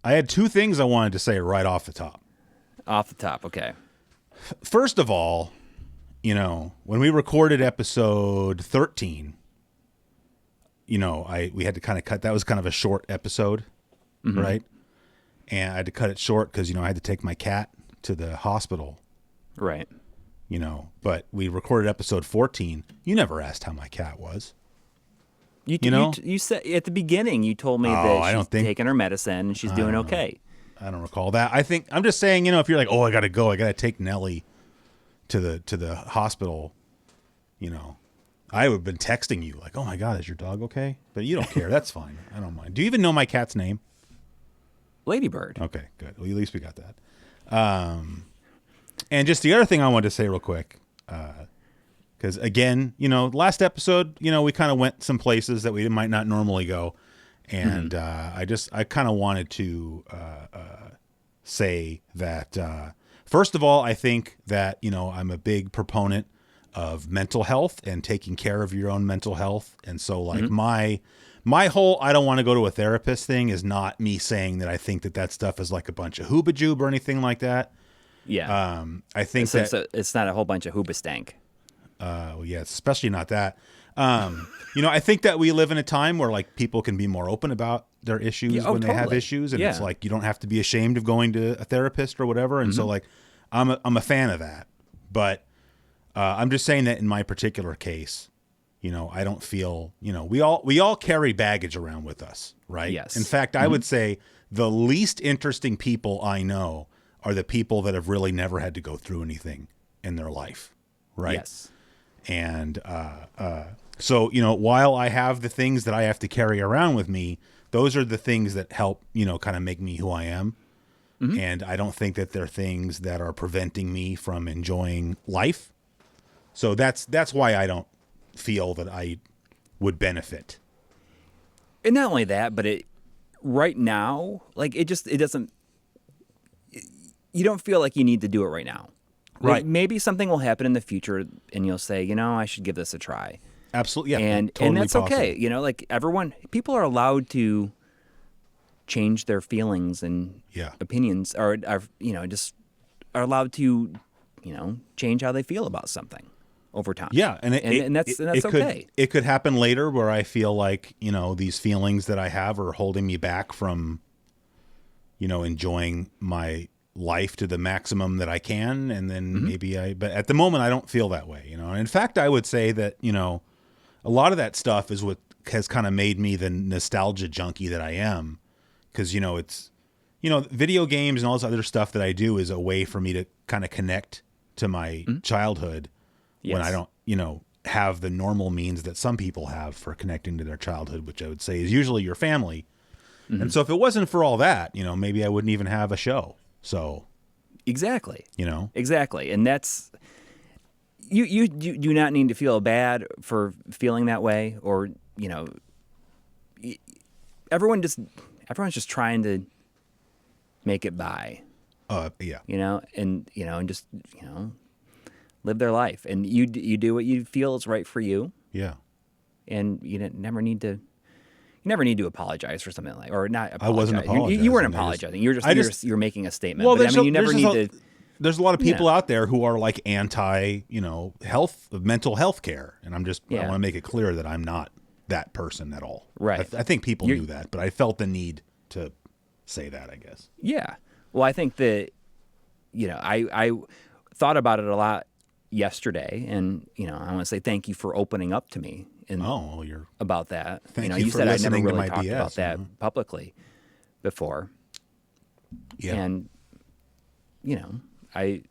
I had two things I wanted to say right off the top. Off the top, okay. First of all, when we recorded episode 13, we had to kind of cut. That was kind of a short episode, right? And I had to cut it short because, I had to take my cat to the hospital. Right. But we recorded episode 14. You never asked how my cat was. You said at the beginning, you told me that she's taking her medicine and she's doing okay. I don't recall that. I'm just saying, if you're like, oh, I got to take Nellie to the hospital, I would have been texting you like, oh my God, is your dog okay? But you don't care. That's fine. I don't mind. Do you even know my cat's name? Ladybird. Okay, good. Well, at least we got that. And just the other thing I wanted to say real quick, because again, last episode, we kind of went some places that we might not normally go. And I kind of wanted to say that, first of all, I think that, I'm a big proponent of mental health and taking care of your own mental health. And so like my whole I don't want to go to a therapist thing is not me saying that I think that stuff is like a bunch of hoobajoob or anything like that. Yeah. I think it's not a whole bunch of hoobastank. Well, yeah, especially not that. I think that we live in a time where like people can be more open about their issues when they have issues, and it's like you don't have to be ashamed of going to a therapist or whatever. And so like I'm a fan of that, but I'm just saying that in my particular case, I don't feel we all carry baggage around with us, right? Yes. In fact, I would say the least interesting people I know are the people that have really never had to go through anything in their life, right? Yes. And so, while I have the things that I have to carry around with me, those are the things that help, kind of make me who I am. And I don't think that they're things that are preventing me from enjoying life. So that's why I don't feel that I would benefit. And not only that, but right now, like it doesn't, you don't feel like you need to do it right now. Right. Maybe something will happen in the future and you'll say, I should give this a try. Absolutely. Yeah. And that's possible. okay. Like people are allowed to change their feelings and opinions or just are allowed to, change how they feel about something over time. Yeah. And that's okay. It could happen later where I feel like, these feelings that I have are holding me back from, enjoying my life to the maximum that I can. And then but at the moment I don't feel that way, And in fact, I would say that, a lot of that stuff is what has kind of made me the nostalgia junkie that I am. Cause it's, video games and all this other stuff that I do is a way for me to kind of connect to my childhood when I don't, have the normal means that some people have for connecting to their childhood, which I would say is usually your family. And so if it wasn't for all that, maybe I wouldn't even have a show. So exactly, exactly. And that's, you do not need to feel bad for feeling that way or, everyone's just trying to make it by, and just, live their life and you do what you feel is right for you. Yeah. And you never need to apologize for something like, or not apologize. I wasn't apologizing. You weren't apologizing. You're making a statement. Well, but you never need to. There's a lot of people out there who are like anti, mental health care. And I want to make it clear that I'm not that person at all. Right. I think people knew that, but I felt the need to say that, I guess. Yeah. Well, I think that, I thought about it a lot yesterday and, I want to say thank you for opening up to me. About that. Thank you for said I never listening to really my talked BS, about that publicly before. Yeah. And, I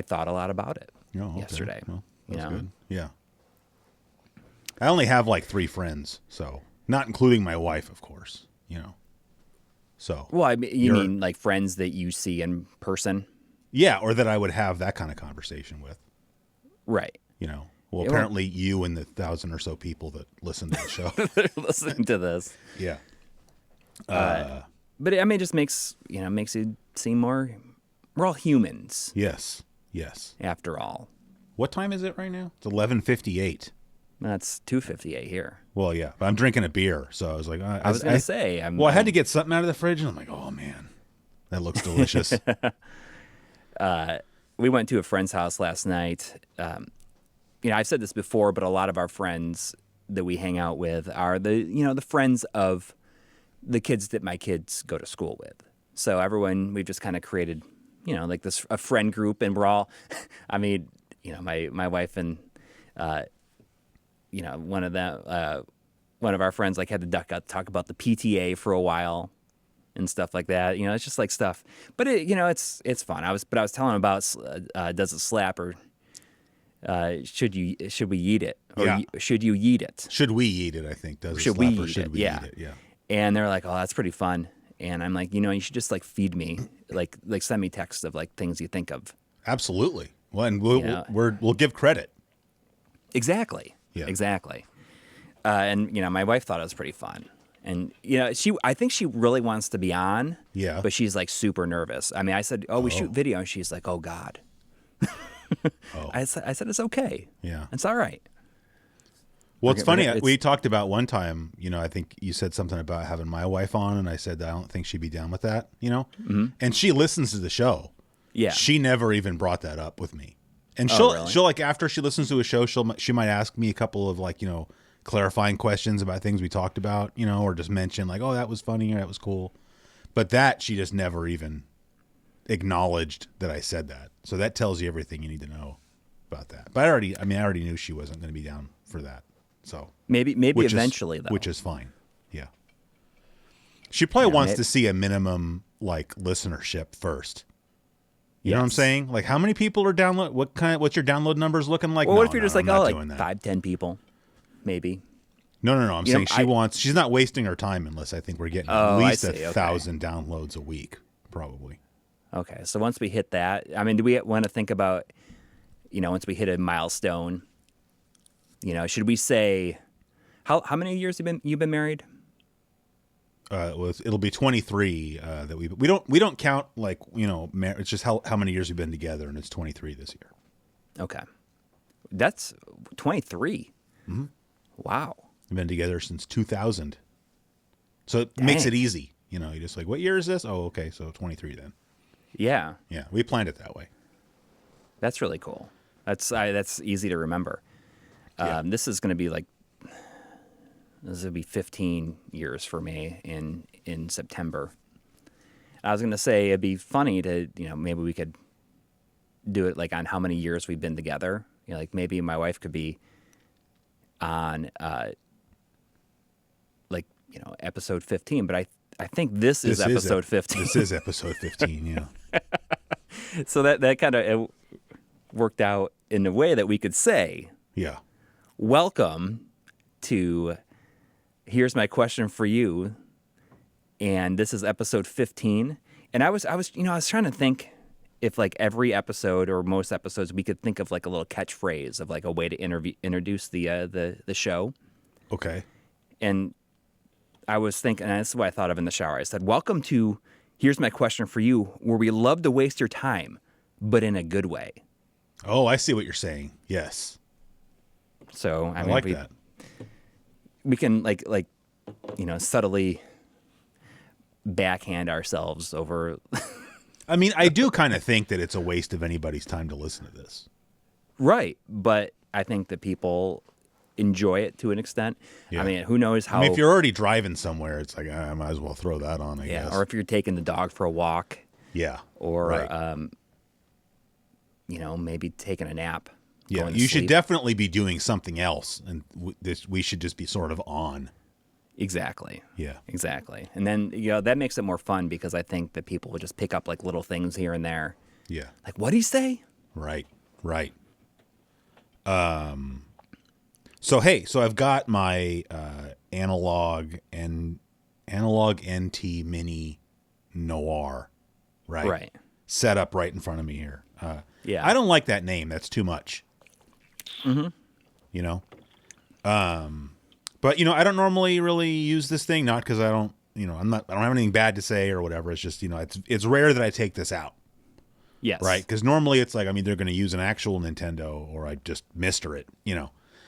thought a lot about it yesterday. Well, that's good. Yeah. I only have like 3 friends, so not including my wife, of course, So. Well, you mean like friends that you see in person? Yeah, or that I would have that kind of conversation with. Right. Well, apparently you and the 1,000 or so people that listen to the show. They're listening to this. Yeah. But it just makes you seem more, we're all humans. Yes. Yes. After all. What time is it right now? It's 11:58. That's 2:58 here. Well, yeah, but I'm drinking a beer, so I was like, I was going to say. I had to get something out of the fridge, and I'm like, oh man, That looks delicious. We went to a friend's house last night. I've said this before, but a lot of our friends that we hang out with are the friends of the kids that my kids go to school with. So we've just kind of created, like a friend group, and we're all, my wife and, one of our friends like had to duck out to talk about the PTA for a while and stuff like that. It's just like stuff, but it's fun. I was telling him about, does it slap, or should we eat it? Or should you eat it? Should we eat it? I think does should it we slap or eat should it? we eat it? Yeah. And they're like, oh, that's pretty fun. And I'm like, you should just like feed me, like send me texts of like things you think of. Absolutely. Well, and we'll give credit. Exactly. Yeah. Exactly. And my wife thought it was pretty fun. And I think she really wants to be on. Yeah. But she's like super nervous. I mean, I said, we shoot video, and she's like, oh God. I said it's okay. Yeah. It's all right. Well, it's funny. We talked about one time, I think you said something about having my wife on, and I said that I don't think she'd be down with that, Mm-hmm. And she listens to the show. Yeah. She never even brought that up with me. And really? she'll like, after she listens to a show, she might ask me a couple of like, clarifying questions about things we talked about, or just mention like, oh, that was funny, or that was cool. But that she just never even acknowledged that I said that. So that tells you everything you need to know about that. But I already knew she wasn't going to be down for that. So maybe eventually, though. Which is fine. Yeah. She probably wants to see a minimum like listenership first. You know what I'm saying? Like, how many people are what's your download numbers looking like? Well, what if you're just like, like 5-10 people, maybe? No. I'm saying she's not wasting her time unless I think we're getting at least 1,000 downloads a week, probably. Okay. So once we hit that, I mean, do we want to think about, once we hit a milestone, should we say, how many years you've been married? It'll be 23 that we don't count like it's just how many years we've been together, and it's 23 this year. Okay, that's 23. Mm-hmm. Wow, we've been together since 2000, so it makes it easy. You just like, what year is this? Oh, okay, so 23 then. Yeah, we planned it that way. That's really cool. That's easy to remember. This is going to be 15 years for me in September. I was going to say it'd be funny to, maybe we could do it like on how many years we've been together. Like maybe my wife could be on episode 15, but I think this is episode 15. This is episode 15, yeah. So that kind of worked out in a way that we could say, yeah, welcome to Here's My Question for You, and this is episode 15. And I was trying to think if like every episode or most episodes we could think of like a little catchphrase of like a way to introduce the show. Okay. And I was thinking, and this is what I thought of in the shower. I said, welcome to Here's My Question for You, where we love to waste your time, but in a good way. Oh, I see what you're saying. Yes. So I like that. We can like subtly backhand ourselves over. I mean, I do kind of think that it's a waste of anybody's time to listen to this. Right, but I think that people enjoy it to an extent. Yeah. I mean, who knows how... if you're already driving somewhere, it's like, I might as well throw that on, I guess. Or if you're taking the dog for a walk. Yeah. Or, right. Maybe taking a nap. Yeah, you should definitely be doing something else, and we should just be sort of on. Exactly. Yeah. Exactly. And then, that makes it more fun because I think that people will just pick up like little things here and there. Yeah. Like, what'd he say? Right. So I've got my analog NT Mini Noir, right? Right. Set up right in front of me here. Yeah. I don't like that name. That's too much. Mm-hmm. But I don't normally really use this thing, not because I don't have anything bad to say or whatever. It's just, it's rare that I take this out. Yes. Right. Because normally it's like, I'm either going to use an actual Nintendo or I just mister it,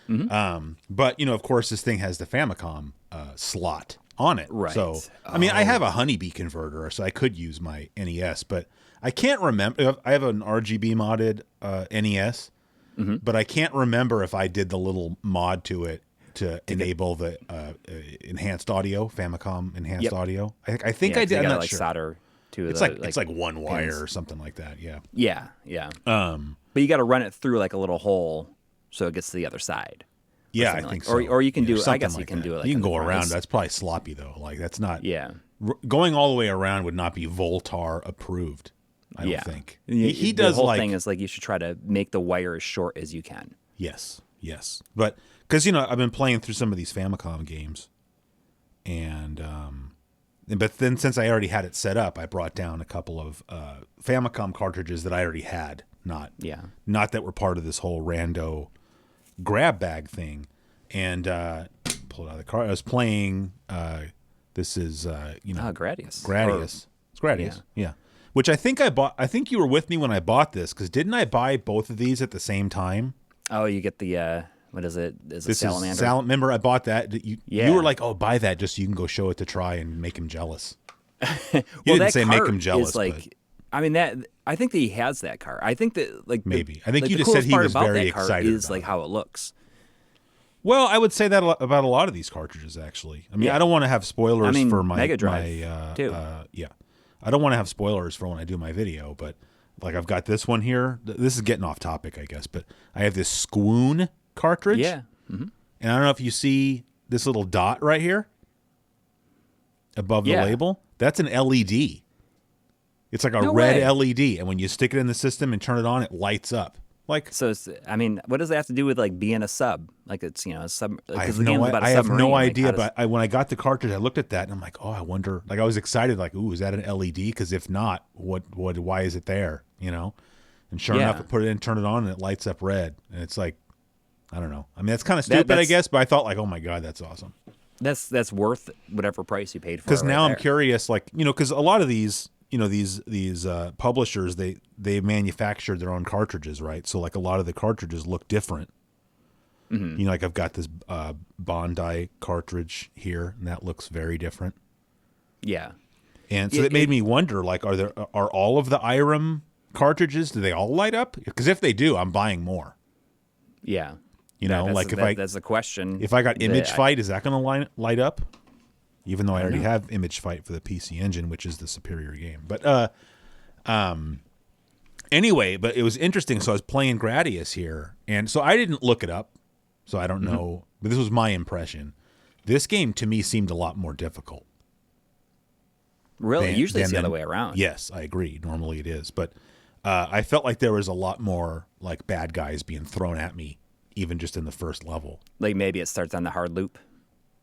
Mm-hmm. But, of course, this thing has the Famicom slot on it. Right. So, I mean, I have a honeybee converter, so I could use my NES, but I can't remember. I have an RGB modded NES, but I can't remember if I did the little mod to it to enable the enhanced audio, Famicom enhanced audio. I think I did. I'm not sure. Solder to it's like one wire pins. Or something like that. Yeah. Yeah. But you got to run it through like a little hole so it gets to the other side. Yeah, I think so. Or you can do it. I guess you can do it. Like you can go around. That's probably sloppy though. Like that's not. Yeah. Going all the way around would not be Voltar approved. I don't think. He the does whole like. thing is like you should try to make the wire as short as you can. Yes. But because I've been playing through some of these Famicom games, and but then since I already had it set up, I brought down a couple of Famicom cartridges that I already had. Not that were part of this whole rando grab bag thing, and pulled out of the car. I was playing. This is Gradius. It's Gradius. Yeah. Which I think I bought. I think you were with me when I bought this because didn't I buy both of these at the same time? Oh, you get the what is it? Is it salamander? Remember, I bought that. You were like, "Oh, buy that just so you can go show it to Try and make him jealous." You didn't say make him jealous, but I mean that. I think that he has that car. I think that like maybe. I think you just said he was very excited. Is like how it looks. Well, I would say that about a lot of these cartridges, actually. I mean, I don't want to have spoilers for my Mega Drive too. I don't want to have spoilers for when I do my video, but like I've got this one here. This is getting off topic, I guess, but I have this Squoon cartridge. Yeah. And I don't know if you see this little dot right here above the label. That's an LED. It's like a red LED, and when you stick it in the system and turn it on, it lights up. Like so, I mean, what does that have to do with like being a sub? Like it's a sub. I have no idea. But when I got the cartridge, I looked at that and I'm like, oh, I wonder. Like I was excited. Like, ooh, is that an LED? Because if not, why is it there? And sure enough, I put it in, turn it on, and it lights up red. And it's like, I don't know. I mean, that's kind of stupid, I guess. But I thought like, oh my god, that's awesome. That's worth whatever price you paid for. Because now I'm curious, like because a lot of these. These publishers, they manufacture their own cartridges, right? So like a lot of the cartridges look different. Like I've got this Bondi cartridge here, and that looks very different. Yeah. And so it made me wonder, like, are all of the IRAM cartridges, do they all light up? Because if they do, I'm buying more. Yeah. That's the question. If I got Image Fight, is that going to light up? Even though I already have Image Fight for the PC Engine, which is the superior game. But anyway, but it was interesting. So I was playing Gradius here, and so I didn't look it up, so I don't know. But this was my impression. This game to me seemed a lot more difficult. Really? Usually it's the other way around. Yes, I agree. Normally it is. But I felt like there was a lot more like bad guys being thrown at me, even just in the first level. Like maybe it starts on the hard loop.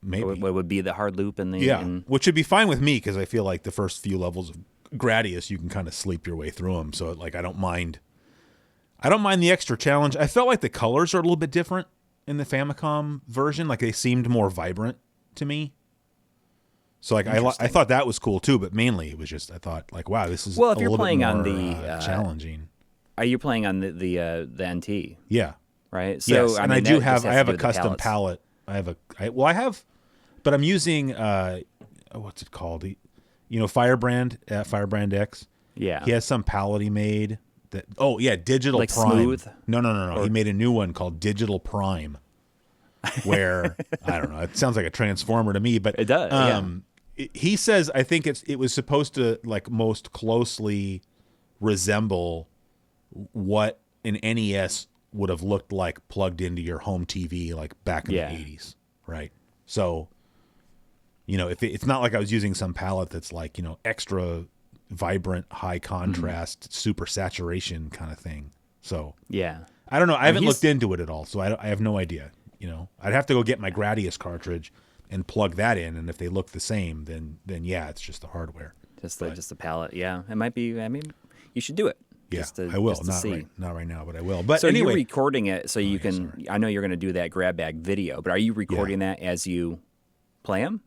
Maybe. What would be the hard loop in the which would be fine with me because I feel like the first few levels of Gradius you can kind of sleep your way through them. So like I don't mind the extra challenge. I felt like the colors are a little bit different in the Famicom version. Like they seemed more vibrant to me. So like I thought that was cool too, but mainly it was just I thought like wow, this is if you're playing on the challenging. Are you playing on the NT? Yeah. Right. So yes, and I have a custom palette. But I'm using what's it called? Firebrand Firebrand X. Yeah. He has some palette he made that Digital like Prime. Smooth? No. He made a new one called Digital Prime. Where I don't know, it sounds like a transformer to me, but it does. He says I think it was supposed to like most closely resemble what an NES would have looked like plugged into your home TV like back in the 80s, right? So, if it's not like I was using some palette that's like, extra vibrant, high contrast, super saturation kind of thing. So, I don't know. I haven't looked into it at all, so I have no idea. I'd have to go get my Gradius cartridge and plug that in, and if they look the same, then it's just the hardware. Just the palette. Yeah, it might be. I mean, you should do it. Yeah, I will. Not right now, but I will. But so anyway, you're recording it so you can. Sorry. I know you're going to do that grab bag video, but are you recording that as you play them?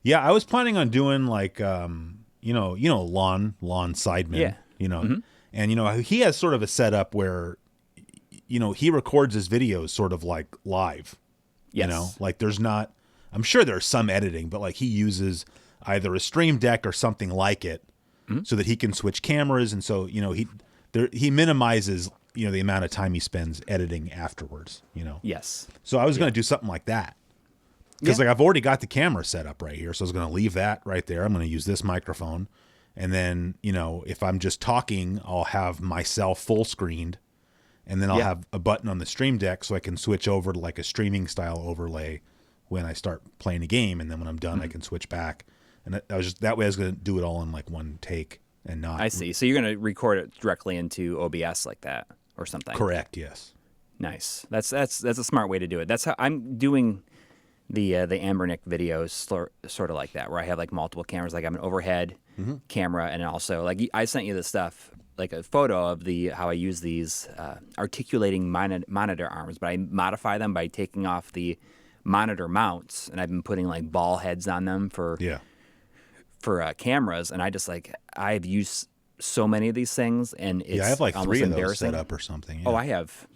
Yeah, I was planning on doing like, Lon Sideman. Yeah. And he has sort of a setup where, he records his videos sort of like live. Yes. Like there's not I'm sure there's some editing, but like he uses either a Stream Deck or something like it so that he can switch cameras. And so, he minimizes, the amount of time he spends editing afterwards, Yes. So I was going to do something like that. Because like I've already got the camera set up right here. So I was going to leave that right there. I'm going to use this microphone. And then, if I'm just talking, I'll have myself full screened. And then I'll have a button on the Stream Deck so I can switch over to like a streaming style overlay when I start playing a game. And then when I'm done, I can switch back. And that way I was going to do it all in like one take and not. I see. So you're going to record it directly into OBS like that or something. Correct. Yes. Nice. That's a smart way to do it. That's how I'm doing the Ambernick videos, sort of like that, where I have like multiple cameras. Like I have an overhead camera, and also like I sent you the stuff, like a photo of how I use these articulating monitor arms, but I modify them by taking off the monitor mounts, and I've been putting like ball heads on them for cameras, and I've used so many of these things, and it's I have like almost 3 of those embarrassing. set up or something. Yeah. Oh, I have.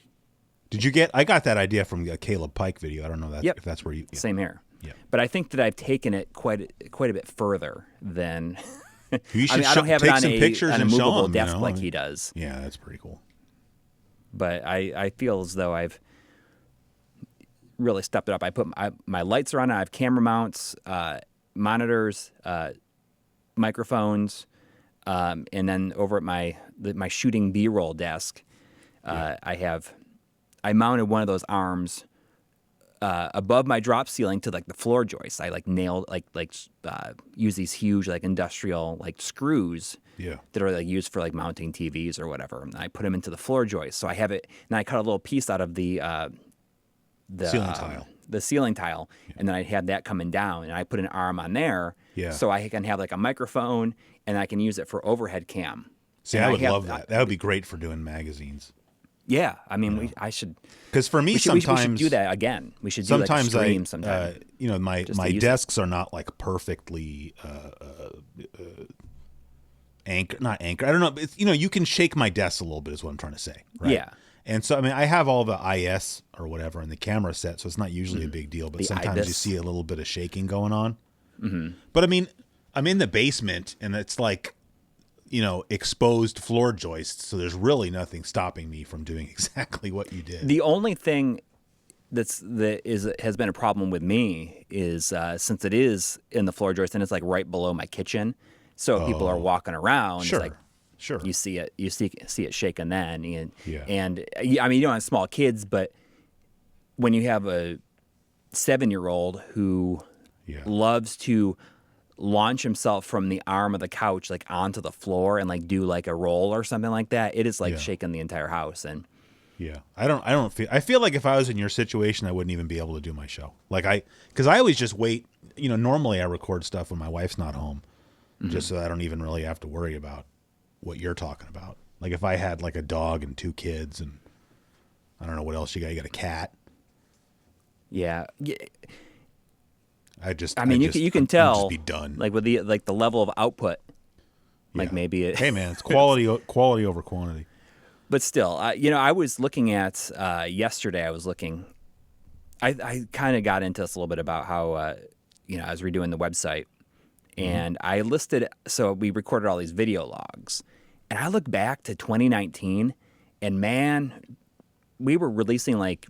I got that idea from a Caleb Pike video. I don't know if that's where you. Yeah. Same here. Yeah. But I think that I've taken it quite a bit further than. You should I don't have take it on some pictures on a and show movable them, desk like he does. Yeah, that's pretty cool. But I feel as though I've really stepped it up. I put my lights are on. I have camera mounts, monitors, microphones, and then over at my shooting B-roll desk, I mounted one of those arms above my drop ceiling to like the floor joist. I like nailed use these huge like industrial like screws that are like used for like mounting TVs or whatever. And I put them into the floor joist. So I have it, and I cut a little piece out of the ceiling tile, and then I had that coming down, and I put an arm on there, so I can have like a microphone, and I can use it for overhead cam. See, I would love that. That would be great for doing magazines. Yeah, I mean, I should. Because for me, sometimes we should do that again. We should do like a stream sometime. My desks are not like perfectly not anchored. I don't know. It's, you can shake my desk a little bit, is what I'm trying to say. Right? Yeah. And so, I mean, I have all the IS or whatever in the camera set, so it's not usually a big deal. But sometimes you see a little bit of shaking going on. Mm-hmm. But I mean, I'm in the basement, and it's like, exposed floor joists. So there's really nothing stopping me from doing exactly what you did. The only thing has been a problem with me is since it is in the floor joist and it's like right below my kitchen, so people are walking around. Sure. It's like, sure. You see it shaking then, and I mean, you don't have small kids, but when you have a 7-year-old who loves to launch himself from the arm of the couch like onto the floor and like do like a roll or something like that, it is like shaking the entire house. And I feel like if I was in your situation, I wouldn't even be able to do my show. Because I always just wait. Normally I record stuff when my wife's not home, just so I don't even really have to worry about what you're talking about. Like if I had like a dog and 2 kids, and I don't know what else you got. You got a cat. Yeah. You can tell. Just be done. Like with the level of output. Like maybe it. Hey man, it's quality over quantity. But still, I was looking at yesterday. I kind of got into this a little bit about how I was redoing the website, and I listed. So we recorded all these video logs, and I look back to 2019, and man, we were releasing like.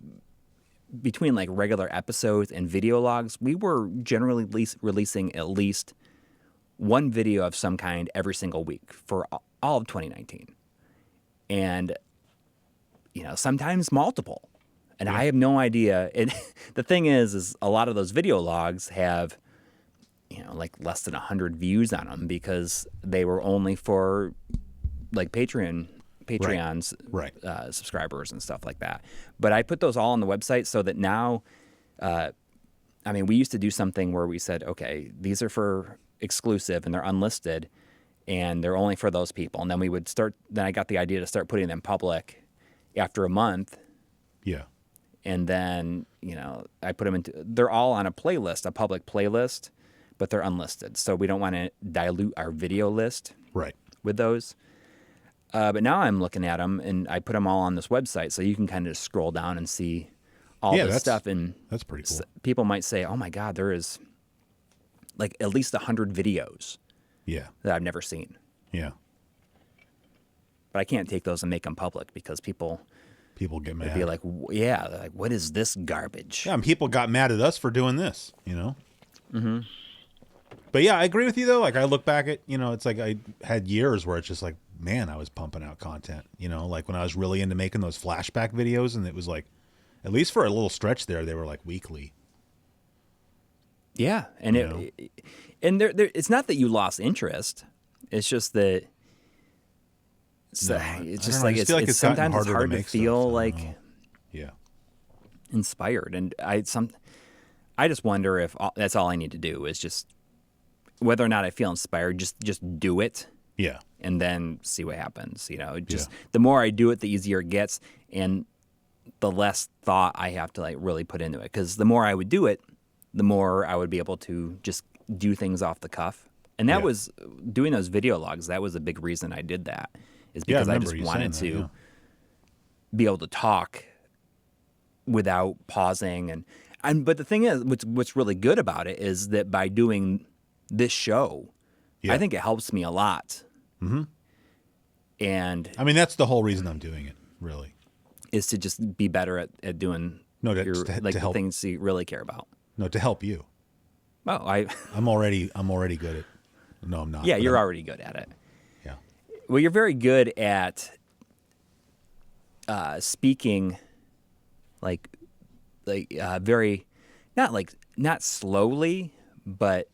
Between like regular episodes and video logs, we were generally releasing at least one video of some kind every single week for all of 2019. And, sometimes multiple. And I have no idea. And the thing is a lot of those video logs have, like less than 100 views on them because they were only for like Patreon's subscribers and stuff like that. But I put those all on the website so that now, we used to do something where we said, okay, these are for exclusive and they're unlisted and they're only for those people. And then then I got the idea to start putting them public after a month. Yeah. And then, I put them they're all on a playlist, a public playlist, but they're unlisted. So we don't want to dilute our video list with those. But now I'm looking at them, and I put them all on this website, so you can kind of scroll down and see all this stuff. And that's pretty cool. People might say, oh my God, there is like at least 100 videos that I've never seen. Yeah. But I can't take those and make them public because people get mad. Be like, like, what is this garbage? Yeah, and people got mad at us for doing this, Mm-hmm. But yeah, I agree with you though. Like I look back at, it's like I had years where it's just like, man, I was pumping out content, like when I was really into making those flashback videos, and it was like, at least for a little stretch there, they were like weekly. Yeah. And it's not that you lost interest. It's just that it's just like it's sometimes it's hard to feel like inspired. And I just wonder if that's all I need to do is just whether or not I feel inspired, just do it. Yeah. And then see what happens. The more I do it, the easier it gets, and the less thought I have to like really put into it. Because the more I would do it, the more I would be able to just do things off the cuff. And that was doing those video logs. That was a big reason I did that. Is because I just wanted to be able to talk without pausing. But the thing is, what's really good about it is that by doing this show, I think it helps me a lot. Mm-hmm. And I mean, that's the whole reason I'm doing it, really. Is to just be better at doing the things you really care about. No, to help you. Well, I'm already good at. No, I'm not. Yeah, you're already good at it. Yeah. Well, you're very good at speaking, very, not slowly, but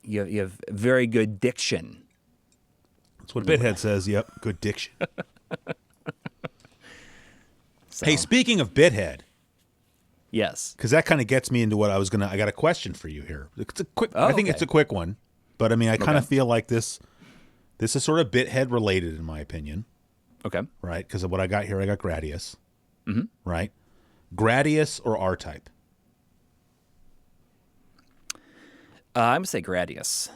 you have very good diction. That's what Bithead says. Yep, good diction. Hey, speaking of Bithead. Yes. Because that kind of gets me into what I got a question for you here. It's a quick. I think it's a quick one, but I mean, I kind of feel like this is sort of Bithead related in my opinion. Okay. Right? Because of what I got here, I got Gradius. Mm-hmm. Right? Gradius or R-Type? I'm gonna say Gradius.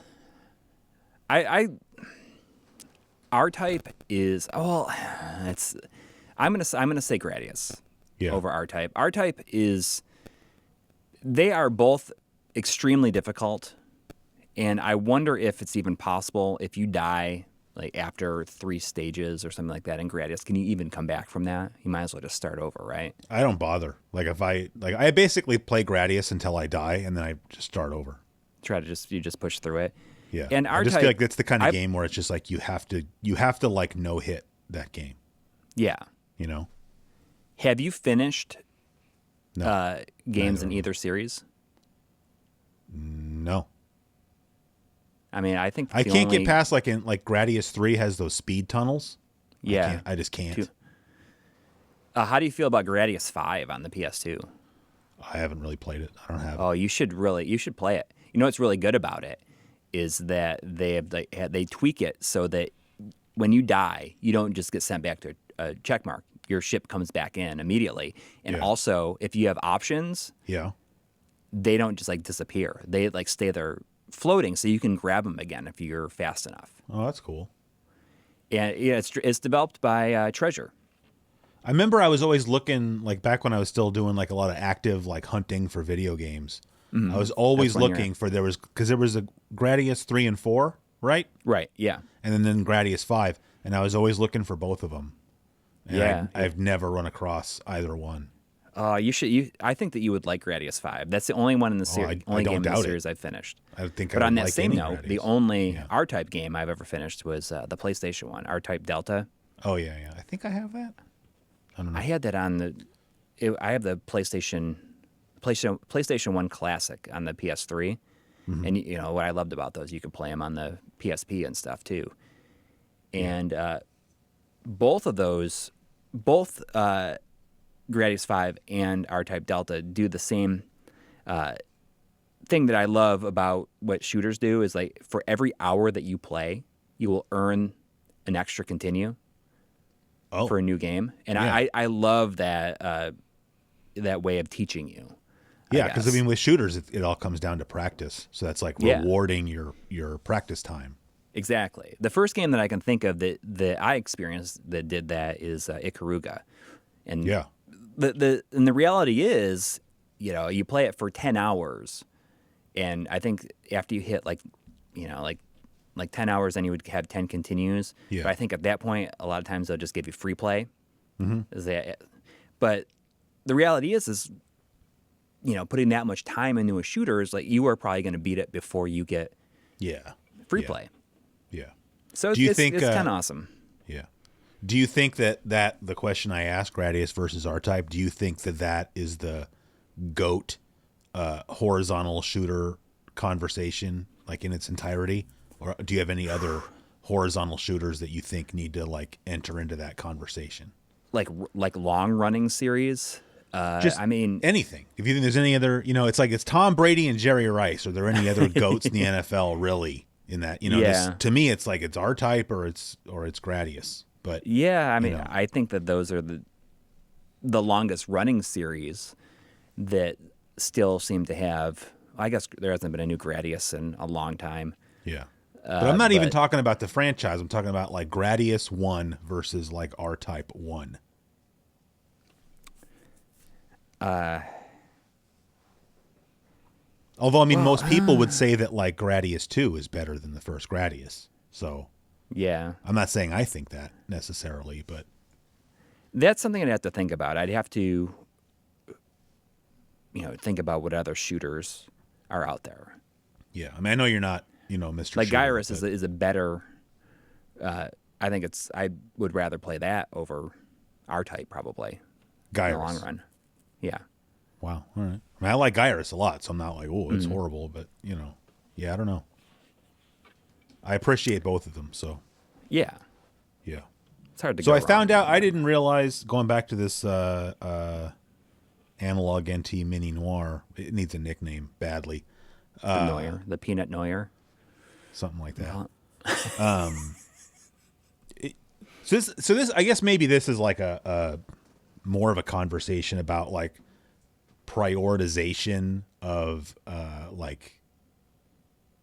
R-Type is I'm gonna say Gradius over R-Type. R-Type they are both extremely difficult, and I wonder if it's even possible if you die like after 3 stages or something like that in Gradius, can you even come back from that? You might as well just start over, right? I don't bother. Like if I basically play Gradius until I die, and then I just start over. You just push through it. Yeah, and I just feel like that's the kind of game where it's just like you have to like no hit that game. Yeah. Have you finished games in either series? No. I mean, I think I can't get past like Gradius 3 has those speed tunnels. Yeah, I just can't. How do you feel about Gradius 5 on the PS2? I haven't really played it. I don't have. Oh, you should play it. You know what's really good about it is that they tweak it so that when you die, you don't just get sent back to a check mark. Your ship comes back in immediately. And also, if you have options, they don't just like disappear. They like stay there floating, so you can grab them again if you're fast enough. Oh, that's cool. And it's developed by Treasure. I remember I was always looking, like back when I was still doing like a lot of active like hunting for video games. Mm-hmm. I was always looking for there was a Gradius 3 and 4, right? Right. Yeah. And then Gradius 5, and I was always looking for both of them. And I've never run across either one. You should. I think that you would like Gradius 5. That's the only one in the series. Only game in the series I've finished. I think. But I on that like same note, Gradius. the only R-Type game I've ever finished was the PlayStation one, R-Type Delta. Oh yeah. I think I have that. I don't know. I had that on the. I have the PlayStation 1 Classic on the PS3, and what I loved about those, you could play them on the PSP and stuff too. And both of those, Gradius 5 and R-Type Delta do the same thing that I love about what shooters do is like for every hour that you play, you will earn an extra continue for a new game. And I love that way of teaching you. Yeah, because I mean with shooters, it all comes down to practice. So that's like rewarding your practice time. Exactly. The first game that I can think of that I experienced that did that is Ikaruga. And the reality is, you play it for 10 hours, and I think after you hit like 10 hours, then you would have 10 continues. Yeah. But I think at that point, a lot of times they'll just give you free play. Mm-hmm. But the reality is putting that much time into a shooter is like you are probably going to beat it before you get free play. Yeah. So it's kind of awesome. Yeah. Do you think that the question I asked, Gradius versus R-Type, do you think that is the GOAT horizontal shooter conversation, like in its entirety? Or do you have any other horizontal shooters that you think need to like enter into that conversation? Like long running series? I mean, anything. If you think there's any other, it's like it's Tom Brady and Jerry Rice. Are there any other GOATs in the NFL really in that? To me, it's like it's R-Type or it's Gradius. But yeah, I mean, I think that those are the longest running series that still seem to have. I guess there hasn't been a new Gradius in a long time. Yeah. But I'm not even talking about the franchise. I'm talking about like Gradius 1 versus like R-Type 1. Although, I mean, most people would say that like Gradius 2 is better than the first Gradius. So, yeah. I'm not saying I think that necessarily, but that's something I'd have to think about. I'd have to, think about what other shooters are out there. Yeah. I mean, I know you're not, Mr. Like Shooter, Gyrus is a better. I think I would rather play that over R-Type probably. Gyrus. In the long run. Yeah. Wow. All right. I mean, I like Gyrus a lot, so I'm not like, oh, it's horrible, but yeah, I don't know. I appreciate both of them, so. Yeah. Yeah. It's hard to. So I found out. I didn't realize going back to this analog NT Mini Noir. It needs a nickname badly. The Peanut Noir. Something like that. So this, I guess maybe this is like a more of a conversation about like prioritization of like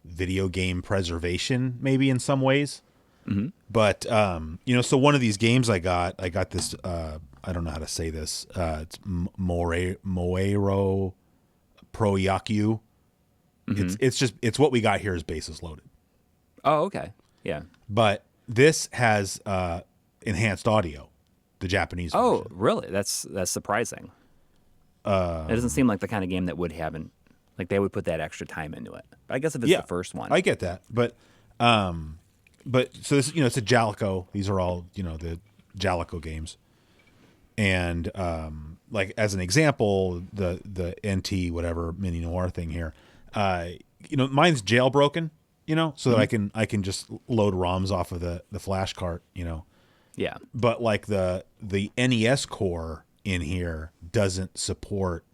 video game preservation, maybe in some ways. Mm-hmm. But so one of these games I got this. I don't know how to say this. It's Moero Pro Yaku. Mm-hmm. It's what we got here is bases loaded. Oh, okay. Yeah. But this has enhanced audio, the Japanese version. Oh, really? That's surprising. It doesn't seem like the kind of game that would have like they would put that extra time into it. But I guess if it's the first one. I get that. But so this, it's a Jalico. These are all, the Jalico games. And like as an example, the NT whatever Mini Noir thing here, mine's jailbroken. So that I can just load ROMs off of the flash cart, Yeah. But like the NES core in here doesn't support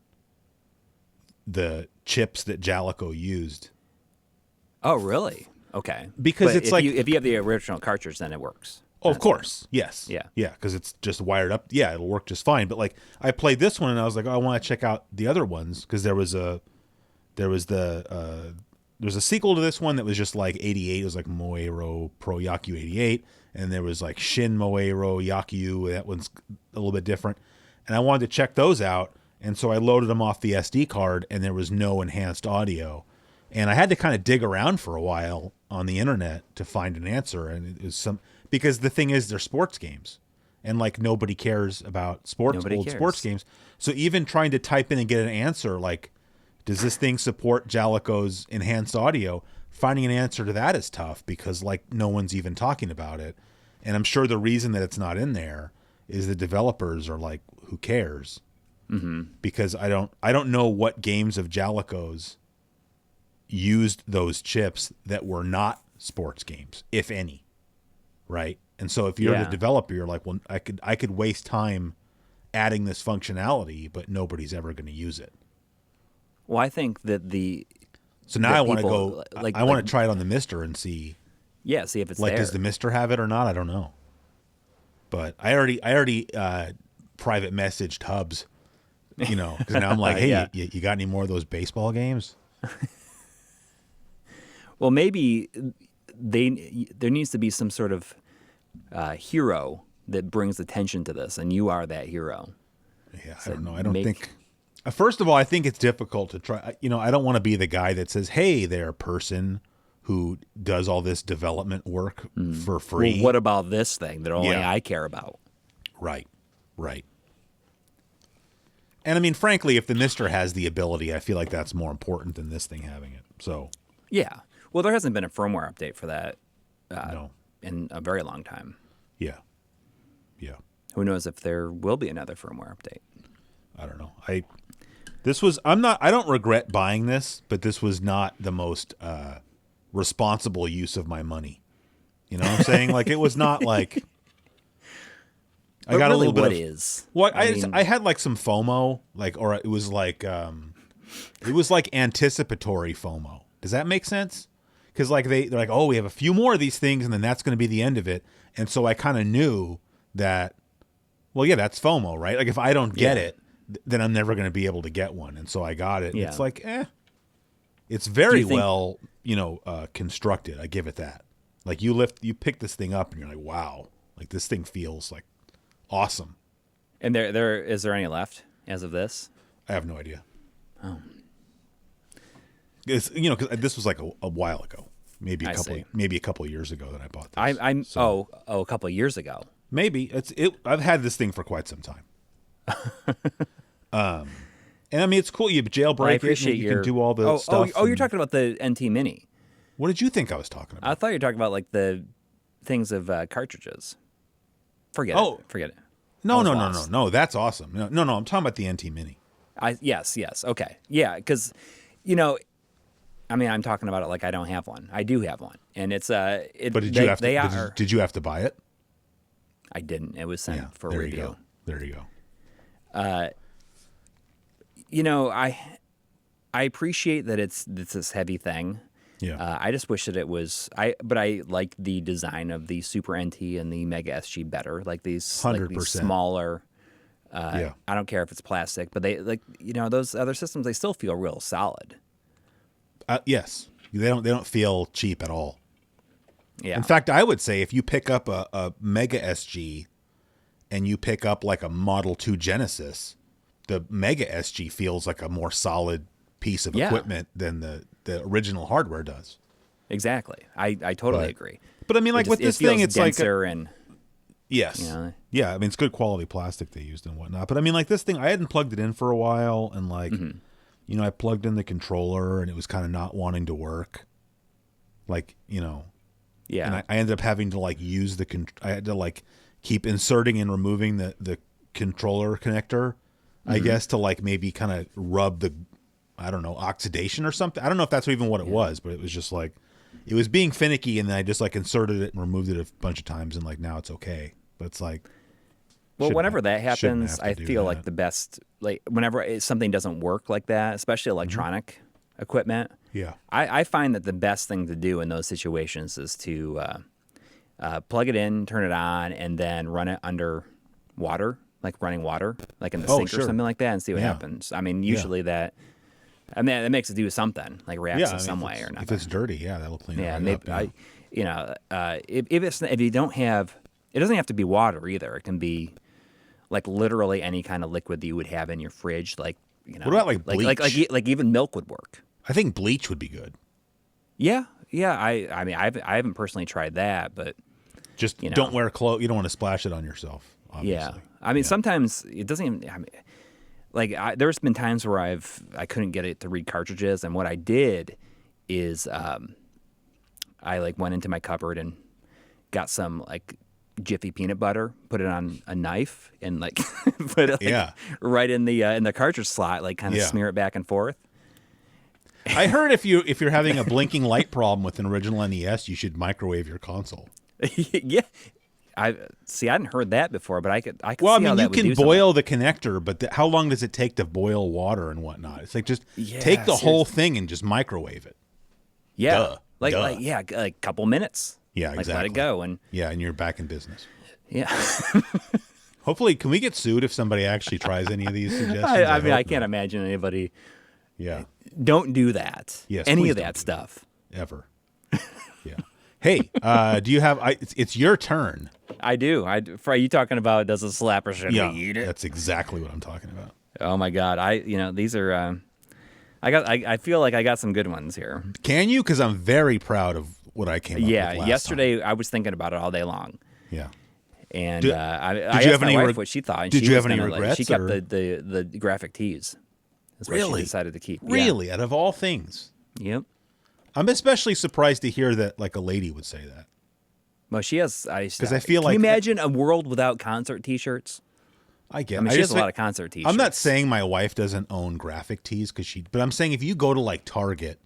the chips that Jalico used. Oh, really? Okay. Because but it's like if you have the original cartridge, then it works. Oh, of course. Yes. Yeah. Yeah, because it's just wired up. Yeah, it'll work just fine. But like I played this one and I was like, I want to check out the other ones because there was a sequel to this one that was just like 88. It was like Moero Pro Yaku 88. And there was like Shin Moero Yaku. That one's a little bit different. And I wanted to check those out. And so I loaded them off the SD card and there was no enhanced audio. And I had to kind of dig around for a while on the internet to find an answer. And it was because the thing is they're sports games. And like nobody cares about sports games. So even trying to type in and get an answer like, does this thing support Jalico's enhanced audio? Finding an answer to that is tough because like no one's even talking about it. And I'm sure the reason that it's not in there is the developers are like, who cares? Mm-hmm. Because I don't know what games of Jalico's used those chips that were not sports games, if any. Right. And so if you're the developer, you're like, well, I could waste time adding this functionality, but nobody's ever going to use it. Well, I think that So now I want to go. I want to try it on the Mister and see. Yeah, see if it's like. There. Does the Mister have it or not? I don't know. But I already private messaged Hubs. Because now I'm like, hey, you got any more of those baseball games? Well, maybe there needs to be some sort of hero that brings attention to this, and you are that hero. Yeah, I don't know. I don't think. First of all, I think it's difficult to try. You know, I don't want to be the guy that says, "Hey, there, person who does all this development work for free." Well, what about this thing that only I care about? Right, right. And I mean, frankly, if the Mister has the ability, I feel like that's more important than this thing having it. So. Yeah. Well, there hasn't been a firmware update for that No. in a very long time. Yeah. Yeah. Who knows if there will be another firmware update? I don't know. I don't regret buying this, but this was not the most responsible use of my money. You know what I'm saying? Like, it was not like I got really, a little bit what of is? Well, I had like some FOMO, like, or it was like anticipatory FOMO. Does that make sense? Because like they're like, oh, we have a few more of these things, and then that's going to be the end of it. And so I kind of knew that. Well, yeah, that's FOMO, right? Like if I don't get it, then I'm never going to be able to get one. And so I got it. Yeah. It's like, it's very well, constructed. I give it that. Like you pick this thing up, and you're like, wow, like this thing feels like awesome. And there is there any left as of this? I have no idea. Oh. It's, cause this was like a while ago, maybe a couple of years ago that I bought this. A couple of years ago. Maybe I've had this thing for quite some time. And I mean, it's cool. You jailbreak it, and you can do all the stuff. Oh, you're talking about the NT Mini. What did you think I was talking about? I thought you were talking about like the things of cartridges. Forget it. No. That's awesome. No. I'm talking about the NT Mini. Yes. Okay. Yeah, because I mean, I'm talking about it like I don't have one. I do have one, and it's But did you have to buy it? I didn't. It was sent for review. There you go. I appreciate that it's this heavy thing. Yeah. I just wish that it was. But I like the design of the Super NT and the Mega SG better. Like these, 100%. These smaller. I don't care if it's plastic, but they those other systems, they still feel real solid. Yes, they don't feel cheap at all. Yeah. In fact, I would say if you pick up a Mega SG and you pick up like a Model 2 Genesis, the Mega SG feels like a more solid piece of equipment than the original hardware does. Exactly. I totally agree. But I mean, like with this thing, it's like yes. Yeah. I mean, it's good quality plastic they used and whatnot. But I mean, like this thing, I hadn't plugged it in for a while, and like, I plugged in the controller, and it was kind of not wanting to work. Like, Yeah. And I ended up having to like use I had to like keep inserting and removing the controller connector, I guess, to like maybe kind of rub the, I don't know, oxidation or something. I don't know if that's even what it was, but it was just like, it was being finicky, and then I just like inserted it and removed it a bunch of times, and like now it's okay. But it's like, well, whenever that happens, I feel like the best, like whenever something doesn't work like that, especially electronic equipment. Yeah. I find that the best thing to do in those situations is to plug it in, turn it on, and then run it under water, like running water, like in the sink or something like that, and see what happens. I mean, usually that makes it do something, like reacts in some way or nothing. If it's dirty, that'll clean it maybe, up. If you don't have, it doesn't have to be water either. It can be like literally any kind of liquid that you would have in your fridge, like What about like bleach? Like even milk would work. I think bleach would be good. Yeah. I mean, I haven't personally tried that, but just don't wear clothes. You don't want to splash it on yourself. Obviously. Yeah. I mean, sometimes it doesn't even. I mean, like there's been times where I couldn't get it to read cartridges, and what I did is I like went into my cupboard and got some like Jiffy peanut butter, put it on a knife, and like put it right in the cartridge slot, like kind of smear it back and forth. I heard if you're having a blinking light problem with an original NES, you should microwave your console. Yeah, I hadn't heard that before, but I could. Well, I mean, how that you would can do boil the connector, but how long does it take to boil water and whatnot? It's like just take the whole thing and just microwave it. Yeah, like a couple minutes. Yeah, like, exactly. Let it go and you're back in business. Yeah. Hopefully, can we get sued if somebody actually tries any of these suggestions? I mean, I can't imagine anybody. Yeah. Don't do that. Yes. Any of that stuff. Ever. Yeah. Hey, do you have? It's your turn. I do. Are you talking about does it slap or should we eat it? That's exactly what I'm talking about. Oh my God. These are, I feel like I got some good ones here. Can you? Because I'm very proud of what I came up with last yesterday time. I was thinking about it all day long. Yeah. And I asked my wife what she thought. And did she you have any regrets? She kept the graphic tees. That's what she decided to keep. Really? Out of all things? Yep. I'm especially surprised to hear that like a lady would say that. Well, she has. Because I feel like. Can you imagine a world without concert T-shirts? I get. I mean, she has a lot of concert T-shirts. I'm not saying my wife doesn't own graphic tees but I'm saying if you go to like Target,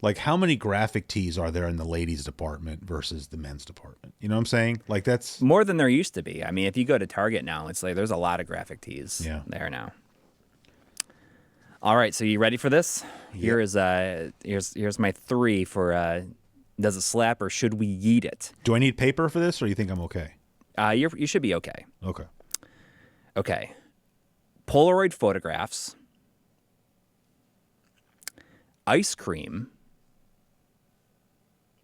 like how many graphic tees are there in the ladies department versus the men's department? You know what I'm saying? Like that's more than there used to be. I mean, if you go to Target now, it's like there's a lot of graphic tees there now. All right, so you ready for this? Yep. Here's my 3 for does it slap or should we yeet it? Do I need paper for this, or you think I'm okay? You should be okay. Okay. Okay. Polaroid photographs, ice cream,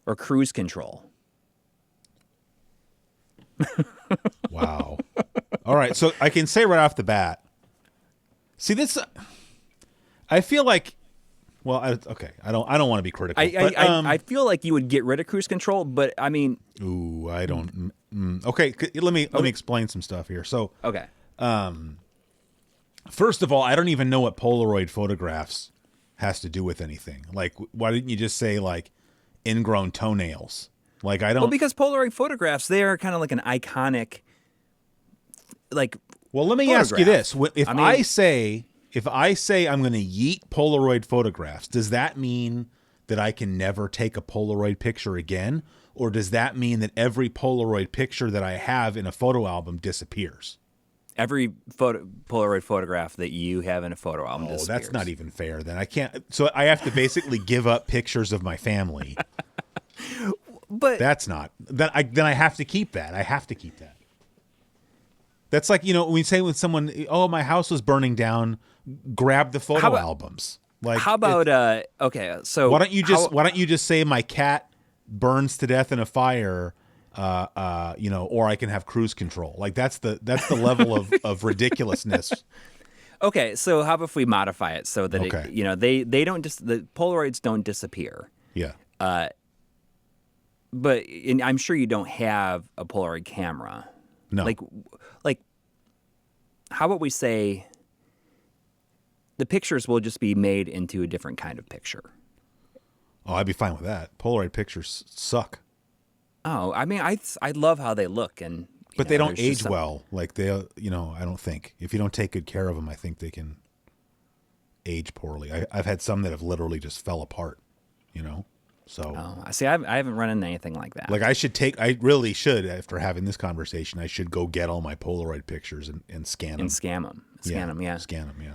or cruise control. Wow. All right, so I can say right off the bat. See this. I feel like. Well, okay. I don't want to be critical. I feel like you would get rid of cruise control, but I mean. Ooh, I don't. Okay, let me explain some stuff here. So. Okay. First of all, I don't even know what Polaroid photographs has to do with anything. Like, why didn't you just say like ingrown toenails? Like, I don't. Well, because Polaroid photographs, they are kind of like an iconic. Like. Well, let me ask you this: if I say I'm going to yeet Polaroid photographs, does that mean that I can never take a Polaroid picture again? Or does that mean that every Polaroid picture that I have in a photo album disappears? Every Polaroid photograph that you have in a photo album disappears. Oh, that's not even fair then. I can't. So I have to basically give up pictures of my family. But that's not. Then I have to keep that. I have to keep that. That's like, when you say with someone, oh, my house was burning down, grab the photo albums. Like, how about okay, so why don't you just say my cat burns to death in a fire, or I can have cruise control. Like that's the level of ridiculousness. Okay, so how about if we modify it so that they don't the Polaroids don't disappear. Yeah. But I'm sure you don't have a Polaroid camera. No. Like, how about we say the pictures will just be made into a different kind of picture? Oh, I'd be fine with that. Polaroid pictures suck. Oh, I mean, I love how they look, but they don't age well. Like they, I don't think if you don't take good care of them, I think they can age poorly. I've had some that have literally just fell apart. So. I see. I haven't run into anything like that. Like I really should, after having this conversation, I should go get all my Polaroid pictures and scan them. And scan them. Scan them, yeah. Scan them, yeah.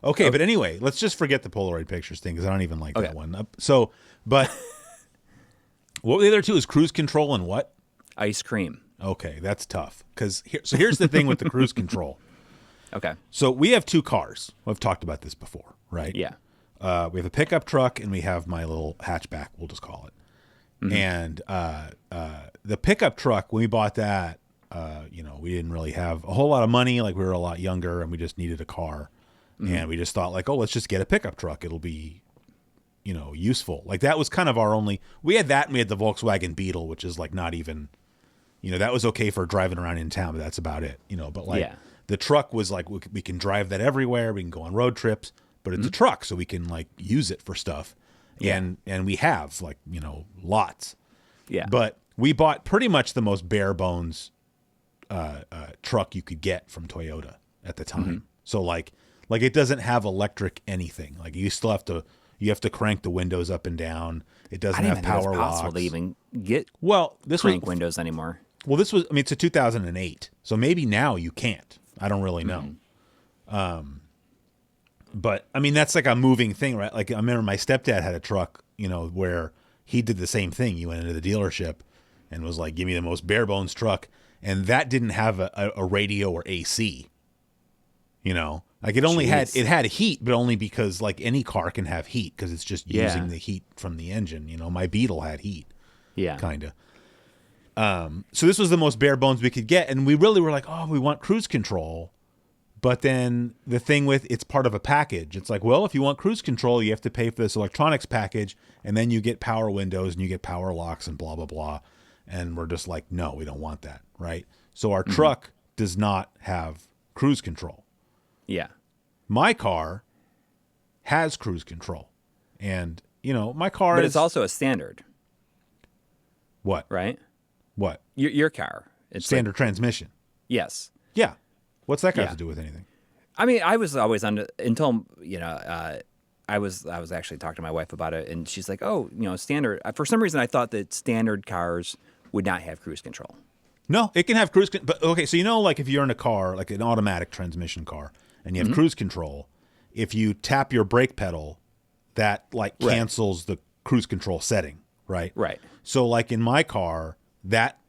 Okay, but anyway, let's just forget the Polaroid pictures thing because I don't even like that one. So, but what were the other two? Is cruise control and what? Ice cream. Okay, that's tough. Here's the thing with the cruise control. Okay. So we have 2 cars. I've talked about this before, right? Yeah. We have a pickup truck and we have my little hatchback, we'll just call it. Mm-hmm. And the pickup truck, when we bought that, we didn't really have a whole lot of money. Like we were a lot younger and we just needed a car. Mm-hmm. And we just thought like, let's just get a pickup truck. It'll be, useful. Like that was kind of our only, we had that and we had the Volkswagen Beetle, which is like not even, that was okay for driving around in town, but that's about it, but like the truck was like, we can drive that everywhere. We can go on road trips. But it's a truck, so we can like use it for stuff, and we have like lots. Yeah. But we bought pretty much the most bare bones truck you could get from Toyota at the time. Mm-hmm. So like it doesn't have electric anything. Like you have to crank the windows up and down. It doesn't have power locks. It's possible to even get crank windows anymore. Well, it's a 2008, so maybe now you can't. I don't really know. Mm-hmm. But I mean, that's like a moving thing, right? Like I remember my stepdad had a truck, where he did the same thing. He went into the dealership and was like, give me the most bare bones truck. And that didn't have a radio or AC, like it only had heat, but only because like any car can have heat because it's just using the heat from the engine. My Beetle had heat. Yeah. Kind of. So this was the most bare bones we could get, and we really were like, oh, we want cruise control. But then the thing with it's part of a package. It's like, well, if you want cruise control, you have to pay for this electronics package, and then you get power windows and you get power locks and blah, blah, blah. And we're just like, no, we don't want that, right? So our truck does not have cruise control. Yeah. My car has cruise control. And, my car But is... it's also a standard. What? Right? What? Your car. It's standard transmission. Yes. Yeah. What's that got to do with anything? I mean, I was always under until I was actually talking to my wife about it, and she's like, "Oh, standard." For some reason, I thought that standard cars would not have cruise control. No, it can have cruise control. But okay, so like if you're in a car, like an automatic transmission car, and you have cruise control, if you tap your brake pedal, that cancels the cruise control setting, right? Right. So like in my car, that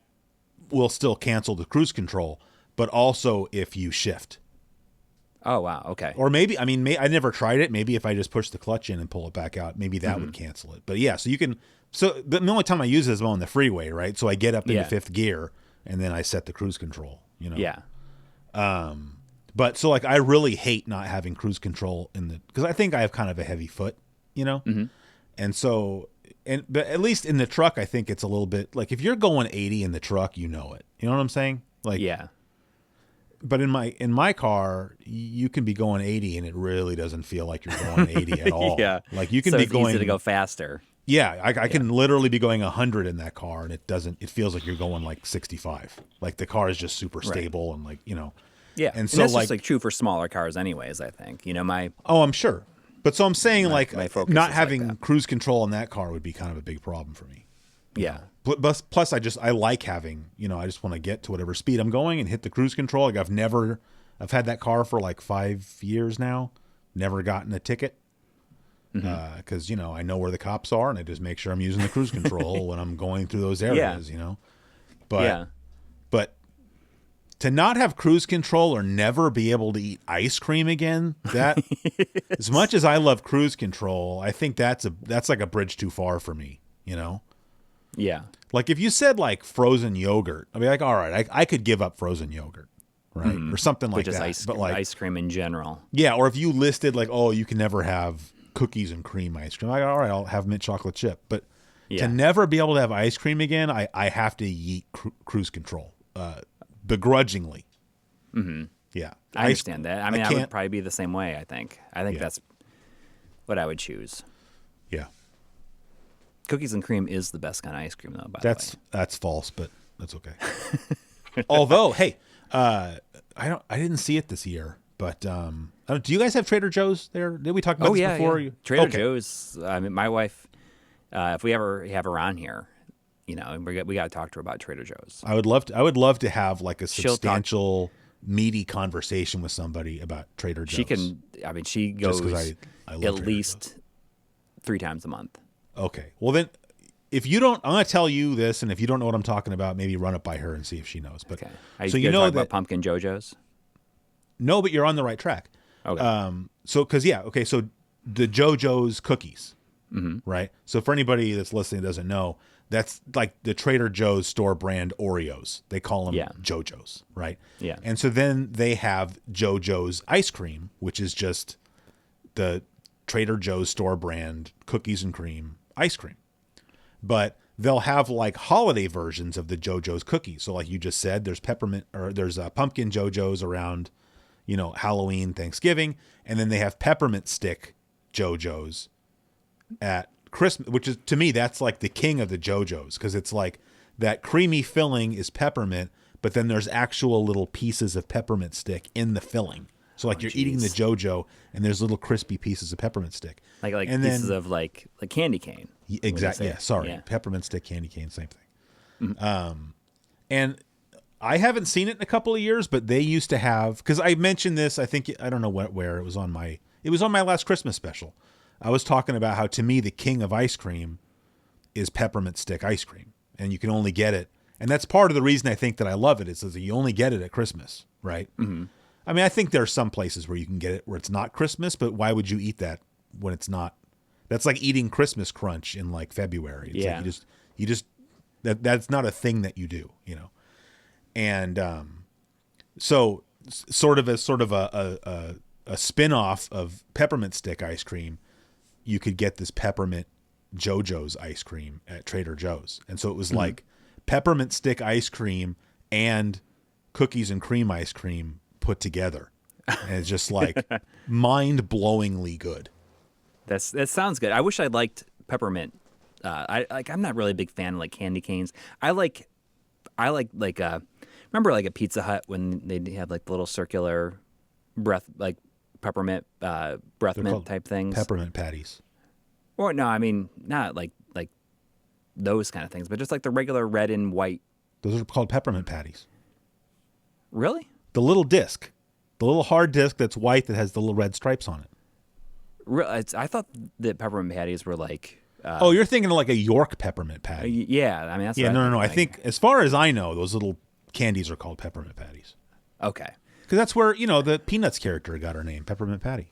will still cancel the cruise control, but also if you shift. Oh, wow. Okay. Or maybe, I never tried it. Maybe if I just push the clutch in and pull it back out, maybe that would cancel it. But yeah, so you can, the only time I use it is on the freeway, right? So I get up into fifth gear and then I set the cruise control, Yeah. But so I really hate not having cruise control because I think I have kind of a heavy foot, And so, but at least in the truck, I think it's a little bit if you're going 80 in the truck, you know it. You know what I'm saying? Yeah. But in my car, you can be going 80 and it really doesn't feel like you're going 80 at all. Yeah. You can be going easy to go faster. Yeah, I can literally be going 100 in that car and it feels like you're going 65. The car is just super stable and Yeah. And so that's just true for smaller cars anyways, I think. Oh, I'm sure. But so I'm saying my focus not is having that. cruise control in that car would be kind of a big problem for me. Yeah. Plus I like having, I just want to get to whatever speed I'm going and hit the cruise control. I've had that car for 5 years now, never gotten a ticket. Because, I know where the cops are and I just make sure I'm using the cruise control when I'm going through those areas, But to not have cruise control or never be able to eat ice cream again, that as much as I love cruise control, I think that's like a bridge too far for me, Yeah. If you said frozen yogurt, I'd be like, all right, I could give up frozen yogurt, right? Or something like just that. ice cream in general. Yeah, or if you listed you can never have cookies and cream ice cream. All right, I'll have mint chocolate chip. But to never be able to have ice cream again, I have to yeet cruise control begrudgingly. Mm-hmm. Yeah. I understand that. I would probably be the same way, I think. That's what I would choose. Yeah. Cookies and cream is the best kind of ice cream, though, by the way. That's false, but that's okay. Although, hey, I didn't see it this year, but do you guys have Trader Joe's there? Did we talk about this before? Yeah. Trader Joe's. My wife, if we ever have her on here, we got to talk to her about Trader Joe's. I would love to have a substantial, meaty conversation with somebody about Trader Joe's. She can. She goes I love at Trader least Joe's. 3 times a month. Okay. Well, then, if you don't, I'm going to tell you this, and if you don't know what I'm talking about, maybe run it by her and see if she knows. But okay. So talk about pumpkin JoJo's? No, but you're on the right track. Okay. So the JoJo's cookies, right? So for anybody that's listening that doesn't know, that's the Trader Joe's store brand Oreos. They call them JoJo's, right? Yeah. And so then they have JoJo's ice cream, which is just the Trader Joe's store brand cookies and cream ice cream. But they'll have holiday versions of the JoJo's cookies. So you just said, there's peppermint or there's pumpkin JoJo's around, Halloween, Thanksgiving, and then they have peppermint stick JoJo's at Christmas, which is, to me, that's the king of the JoJo's, because it's that creamy filling is peppermint, but then there's actual little pieces of peppermint stick in the filling. So you're eating the JoJo and there's little crispy pieces of peppermint stick. And pieces of candy cane. Exactly. Yeah, sorry. Yeah. Peppermint stick, candy cane, same thing. Mm-hmm. And I haven't seen it in a couple of years, but they used to have, because I mentioned this, I don't know where it was on my last Christmas special. I was talking about how, to me, the king of ice cream is peppermint stick ice cream, and you can only get it. And that's part of the reason I think that I love it, is that you only get it at Christmas, right? Mm-hmm. I think there are some places where you can get it where it's not Christmas, but why would you eat that when it's not? That's like eating Christmas Crunch in February. It's you just That's not a thing that you do, And so sort of a spin-off of peppermint stick ice cream, you could get this peppermint JoJo's ice cream at Trader Joe's. And so it was like peppermint stick ice cream and cookies and cream ice cream put together. And it's just like mind-blowingly good. That sounds good. I wish I liked peppermint. I'm not really a big fan of like candy canes. I like remember like at Pizza Hut when they have like the little circular like peppermint breath mint type things. Peppermint patties. Or no, I mean not like those kind of things, but just like the regular red and white. Those are called peppermint patties. Really? The little disc. The little hard disc that's white that has the little red stripes on it. I thought that peppermint patties were like... you're thinking of like a York peppermint patty. Yeah, I mean, that's... Yeah, no. I think, as far as I know, those little candies are called peppermint patties. Okay. Because that's where, the Peanuts character got her name, Peppermint Patty.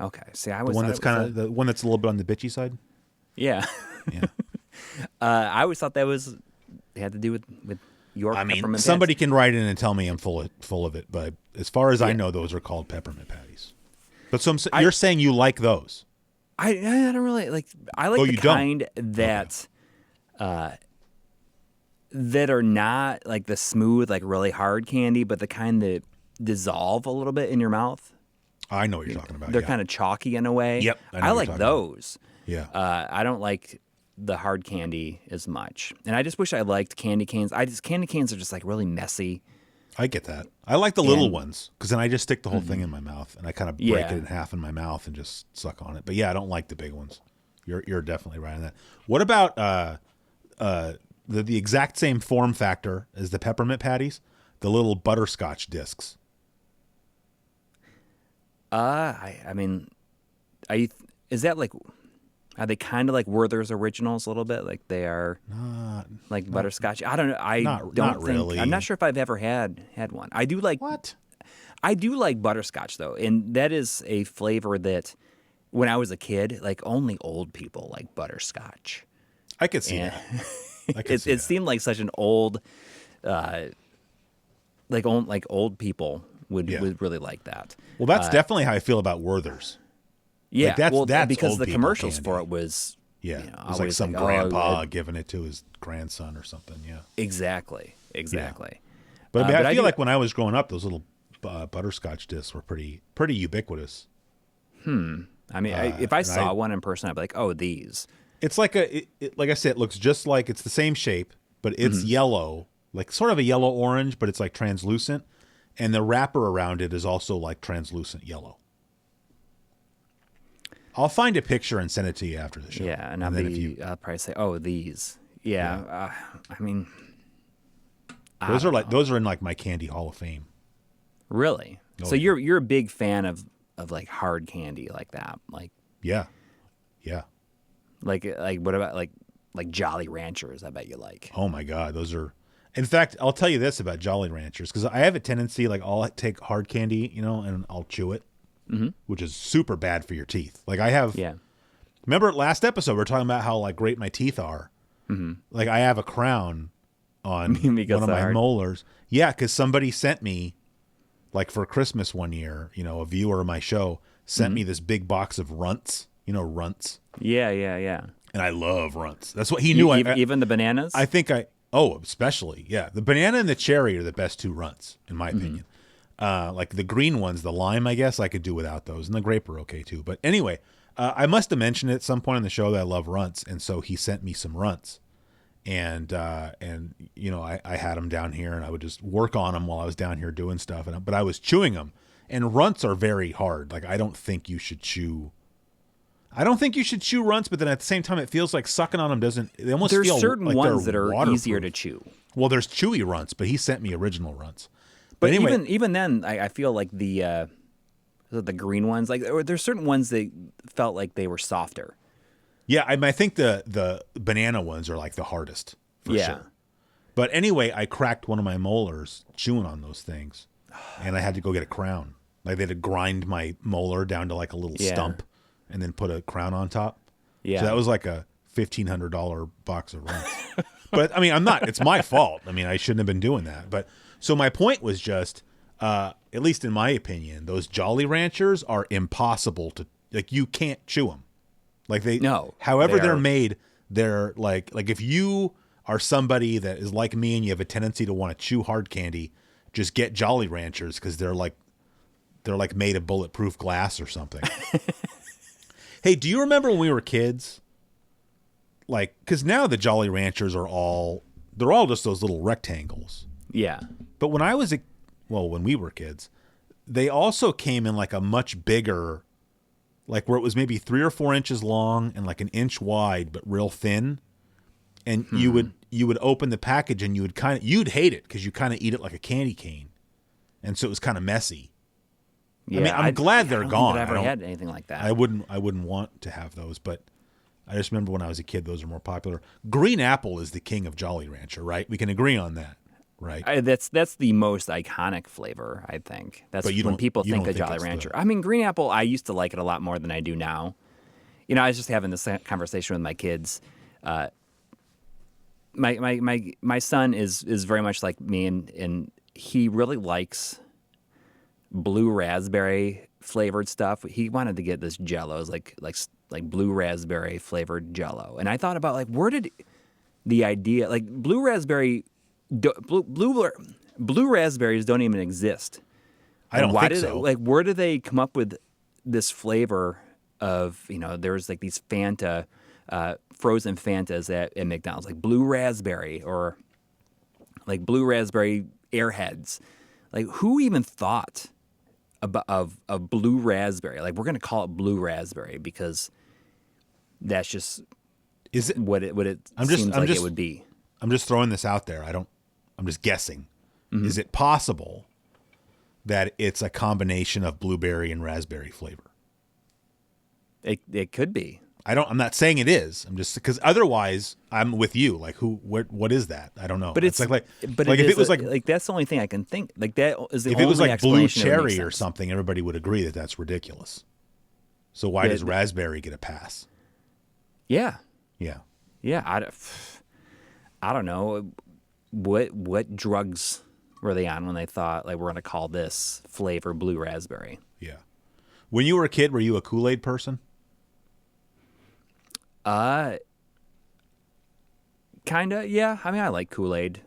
Okay. See, the one that's the one that's a little bit on the bitchy side? Yeah. Yeah. I always thought that had to do with York peppermint somebody can write in and tell me I'm full of it, but as far as I know, those are called peppermint patties. But you're saying you like those? I don't really like. I like the kind that that are not like the smooth, like really hard candy, but the kind that dissolve a little bit in your mouth. I know what you're talking about. They're kind of chalky in a way. Yep, I like those. Yeah. I don't like the hard candy as much, and I just wish I liked candy canes. Candy canes are just like really messy. I get that. I like the little ones because then I just stick the whole thing in my mouth and I kind of break it in half in my mouth and just suck on it. But yeah, I don't like the big ones. You're definitely right on that. What about the exact same form factor as the peppermint patties, the little butterscotch discs? I mean, is that like? Are they kind of like Werther's Originals a little bit? Like they are like butterscotch? I don't know. Not really. I'm not sure if I've ever had one. I do like what? I do like butterscotch though, and that is a flavor that when I was a kid, like only old people like butterscotch. I could see that. It seemed like such an old, like old people would really like that. Well, that's definitely how I feel about Werther's. Yeah, that's because old the commercials candy. for it was it was like some grandpa giving it to his grandson or something. Yeah, exactly. Yeah. But I feel like when I was growing up, those little butterscotch discs were pretty ubiquitous. I mean, if I saw one in person, I'd be like, "Oh, these." It's like like I said, it looks just like it's the same shape, but it's yellow, like sort of a yellow orange, but it's like translucent, and the wrapper around it is also like translucent yellow. I'll find a picture and send it to you after the show. Yeah, and I'll probably say, "Oh, these." Yeah. I mean, those are in like my candy Hall of Fame. Really? Oh, so you're a big fan of like hard candy like that, like yeah. Like what about like Jolly Ranchers? I bet you like. Oh my God, those are. In fact, I'll tell you this about Jolly Ranchers because I have a tendency like I'll take hard candy, and I'll chew it. Which is super bad for your teeth. Like I have, remember last episode we were talking about how like great my teeth are. Like I have a crown on one of my molars. Yeah, because somebody sent me, like for Christmas one year, a viewer of my show sent me this big box of runts. Runts. Yeah. And I love runts. That's what he knew. Even the bananas. I think especially the banana and the cherry are the best two runts in my opinion. Like the green ones, the lime, I guess I could do without those, and the grape are okay too. But anyway, I must have mentioned at some point in the show that I love runts, and so he sent me some runts, and I had them down here, and I would just work on them while I was down here doing stuff, but I was chewing them, and runts are very hard. Like I don't think you should chew runts, but then at the same time, it feels like sucking on them doesn't. They almost there's feel certain like ones that are waterproof. Easier to chew. Well, there's chewy runts, but he sent me original runts. But anyway, even then, I feel like the green ones, like there's certain ones that felt like they were softer. Yeah, I think the banana ones are like the hardest for sure. But anyway, I cracked one of my molars chewing on those things, and I had to go get a crown. Like they had to grind my molar down to like a little stump, and then put a crown on top. Yeah, so that was like a $1,500 box of runts. But I mean, I'm not. It's my fault. I mean, I shouldn't have been doing that. But so my point was just, at least in my opinion, those Jolly Ranchers are impossible to like. You can't chew them. Like however they're made, they're like if you are somebody that is like me and you have a tendency to want to chew hard candy, just get Jolly Ranchers because they're like made of bulletproof glass or something. Hey, do you remember when we were kids? Like, because now the Jolly Ranchers are they're all just those little rectangles. Yeah. But when when we were kids, they also came in like a much bigger, like where it was maybe 3 or 4 inches long and like an inch wide, but real thin. And you would open the package and you'd hate it because you kind of eat it like a candy cane. And so it was kind of messy. Yeah, I mean, I'm glad they're gone. I never had anything like that. I wouldn't want to have those, but I just remember when I was a kid, those are more popular. Green apple is the king of Jolly Rancher, right? We can agree on that, right? That's the most iconic flavor, I think. That's when people think of Jolly Rancher. I mean, green apple, I used to like it a lot more than I do now. You know, I was just having this conversation with my kids. My son is very much like me, and he really likes blue raspberry flavored stuff. He wanted to get this Jello, like blue raspberry flavored Jello, and I thought about like where did the idea like blue raspberry blue raspberries don't even exist. I don't think so. Like where did they come up with this flavor of there's like these Fanta. Frozen Fantas at McDonald's, like blue raspberry or like blue raspberry Airheads. Like who even thought of blue raspberry? Like we're gonna call it blue raspberry because that's just what it seems like it would be. I'm just throwing this out there. I'm just guessing. Mm-hmm. Is it possible that it's a combination of blueberry and raspberry flavor? It could be. I'm not saying it is. I'm just because otherwise I'm with you. Like what is that? I don't know. But it's like if it was like that's the only thing I can think. Like that is the if only it was like blue explanation cherry or something, everybody would agree that that's ridiculous. So why does raspberry get a pass? Yeah. Yeah. Yeah. I don't know what drugs were they on when they thought like we're going to call this flavor blue raspberry. Yeah. When you were a kid, were you a Kool-Aid person? Kinda, yeah. I mean, I like Kool-Aid,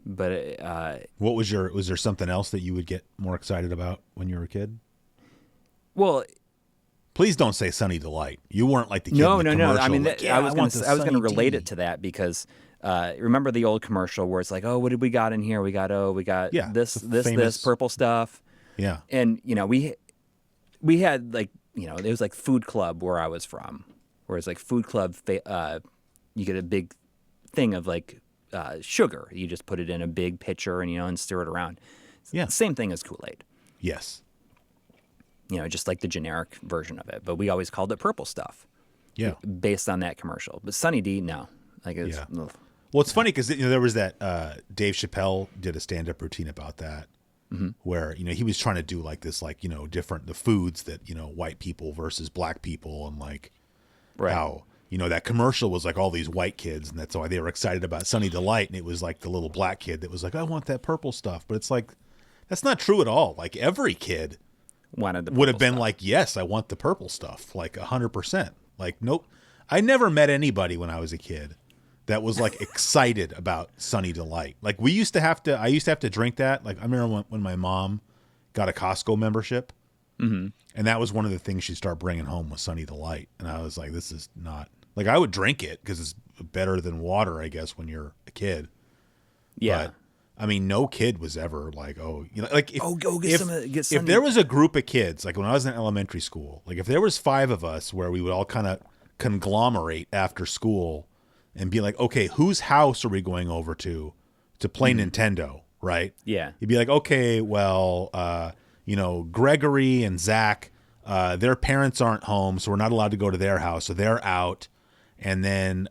but what was there something else that you would get more excited about when you were a kid? Well, please don't say Sunny Delight. You weren't like the kid no. in the commercial. I mean, like, I was going to relate it to that because remember the old commercial where it's like, oh, what did we got in here? We got this purple stuff. Yeah, and we had like it was like Food Club where I was from. Whereas like Food Club, you get a big thing of like sugar. You just put it in a big pitcher and stir it around. Yeah. Same thing as Kool-Aid. Yes. Just like the generic version of it. But we always called it purple stuff. Yeah. Based on that commercial. But Sunny D, no. Like it's, yeah. Well, it's funny because there was that Dave Chappelle did a stand-up routine about that. Mm-hmm. Where he was trying to do like this different the foods that white people versus black people and like. Right. How that commercial was like all these white kids, and that's why they were excited about Sunny Delight, and it was like the little black kid that was like, I want that purple stuff. But it's like that's not true at all. Like every kid would have been like, yes, I want the purple stuff, like 100%. Like nope, I never met anybody when I was a kid that was like excited about Sunny Delight. Like I used to have to drink that. Like I remember when my mom got a Costco membership. Mm-hmm. And that was one of the things she'd start bringing home was Sunny Delight. And I was like, this is not like I would drink it because it's better than water, I guess, when you're a kid. Yeah. But I mean, no kid was ever like, like if there was a group of kids, like when I was in elementary school, like if there was 5 of us where we would all kind of conglomerate after school and be like, okay, whose house are we going over to play Nintendo, right? Yeah. You'd be like, okay, well, Gregory and Zach, their parents aren't home, so we're not allowed to go to their house, so they're out. And then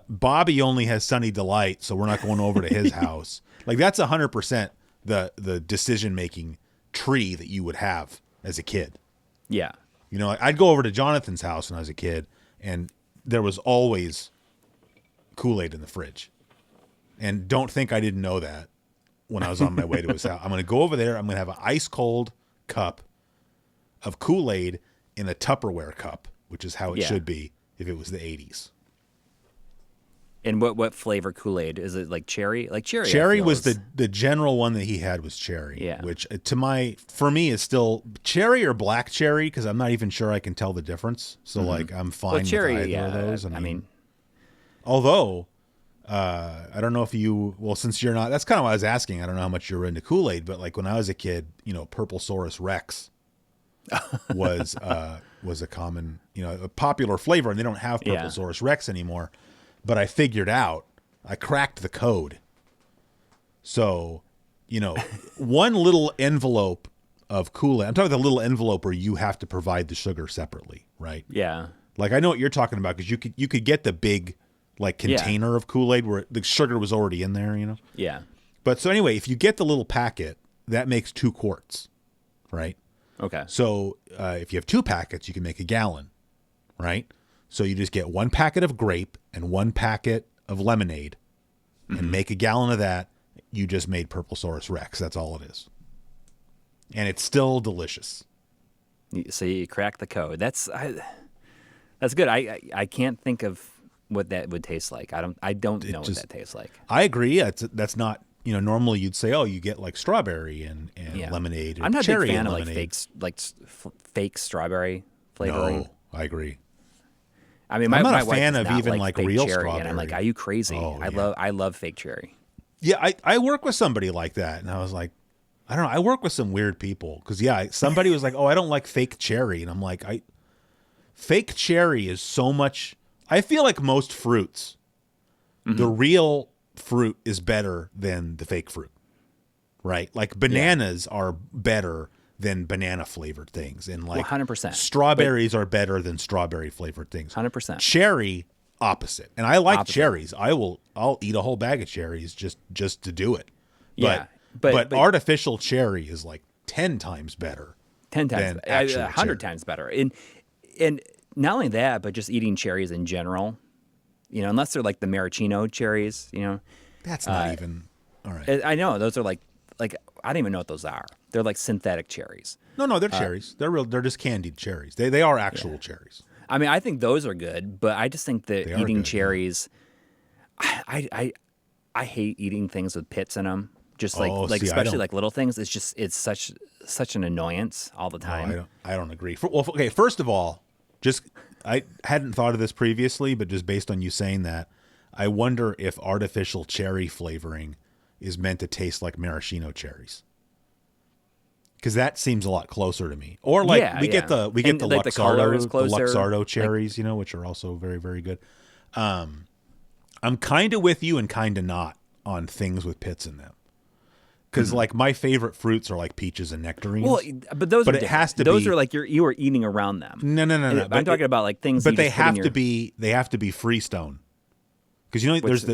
Bobby only has Sunny Delight, so we're not going over to his house. Like that's 100% the decision-making tree that you would have as a kid. Yeah. I'd go over to Jonathan's house when I was a kid, and there was always Kool-Aid in the fridge. And don't think I didn't know that when I was on my way to his house. I'm going to go over there. I'm going to have an ice cold cup of Kool-Aid in a Tupperware cup, which is how it should be if it was the 80s. And what flavor Kool-Aid? Is it like cherry? Like cherry. Cherry was the general one that he had was cherry. Yeah. Which for me is still cherry or black cherry, because I'm not even sure I can tell the difference. So like I'm fine with either of those. I mean, although I don't know if since you're not, that's kind of what I was asking. I don't know how much you're into Kool-Aid, but like when I was a kid, Purplesaurus Rex was a common, a popular flavor, and they don't have Purplesaurus Rex anymore. But I figured out, I cracked the code. So, one little envelope of Kool-Aid. I'm talking about the little envelope where you have to provide the sugar separately, right? Yeah. Like I know what you're talking about, because you could get the big like container of Kool-Aid where the sugar was already in there, Yeah. But so anyway, if you get the little packet, that makes 2 quarts, right? Okay. So if you have 2 packets, you can make a gallon, right? So you just get 1 packet of grape and 1 packet of lemonade and make a gallon of that. You just made Purplesaurus Rex. That's all it is. And it's still delicious. So you crack the code. That's good. I can't think of what that would taste like. I don't know what that tastes like. I agree. That's not, normally you'd say, oh, you get like strawberry and lemonade. I'm not a cherry big fan and of like fake strawberry flavoring. No, I agree. I mean, I'm my not a wife fan does of not even like real cherry, strawberry. and I'm like, are you crazy? Oh, I love fake cherry. Yeah, I work with somebody like that, and I was like, I don't know. I work with some weird people because somebody was like, oh, I don't like fake cherry, and I'm like, fake cherry is so much. I feel like most fruits, the real fruit is better than the fake fruit, right? Like bananas are better than banana flavored things, and like 100%. Strawberries are better than strawberry flavored things. 100%. Cherry opposite, and I like cherries. I'll eat a whole bag of cherries just to do it. But artificial cherry is like 10 times better. 10 times, 100 times better. And not only that, but just eating cherries in general. Unless they're like the maraschino cherries. That's not even all right. I know those are like I don't even know what those are. They're like synthetic cherries. No, they're cherries. They're real. They're just candied cherries. They are actual cherries. I mean, I think those are good, but I just think that eating cherries, I hate eating things with pits in them. Just especially like little things. It's such an annoyance all the time. No, I don't agree. Okay, first of all, I hadn't thought of this previously, but just based on you saying that, I wonder if artificial cherry flavoring is meant to taste like maraschino cherries. Because that seems a lot closer to me. Or like we get the Luxardo cherries, which are also very, very good. I'm kind of with you and kind of not on things with pits in them. Because like my favorite fruits are like peaches and nectarines. Well, but those it has to those be, are like you are eating around them. No. I'm talking about like things. But they have to be freestone. Because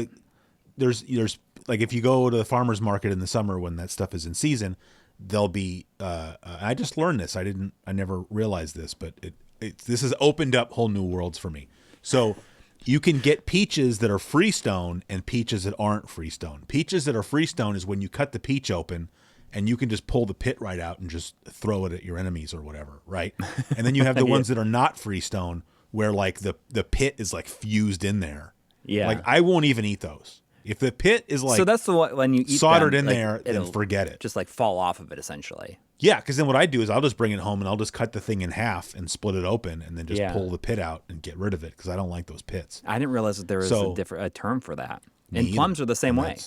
there's like if you go to the farmer's market in the summer when that stuff is in season, there'll be I just learned this. I never realized this, but this has opened up whole new worlds for me. So you can get peaches that are freestone and peaches that aren't freestone. Peaches that are freestone is when you cut the peach open and you can just pull the pit right out and just throw it at your enemies or whatever, right? And then you have the ones that are not freestone where like the pit is like fused in there. Yeah. Like I won't even eat those. If the pit is like so that's the one when you eat soldered them, in there, then forget it. Just like fall off of it essentially. Yeah, because then what I do is I'll just bring it home and I'll just cut the thing in half and split it open and then just pull the pit out and get rid of it because I don't like those pits. I didn't realize that there was a term for that. And plums are the same way.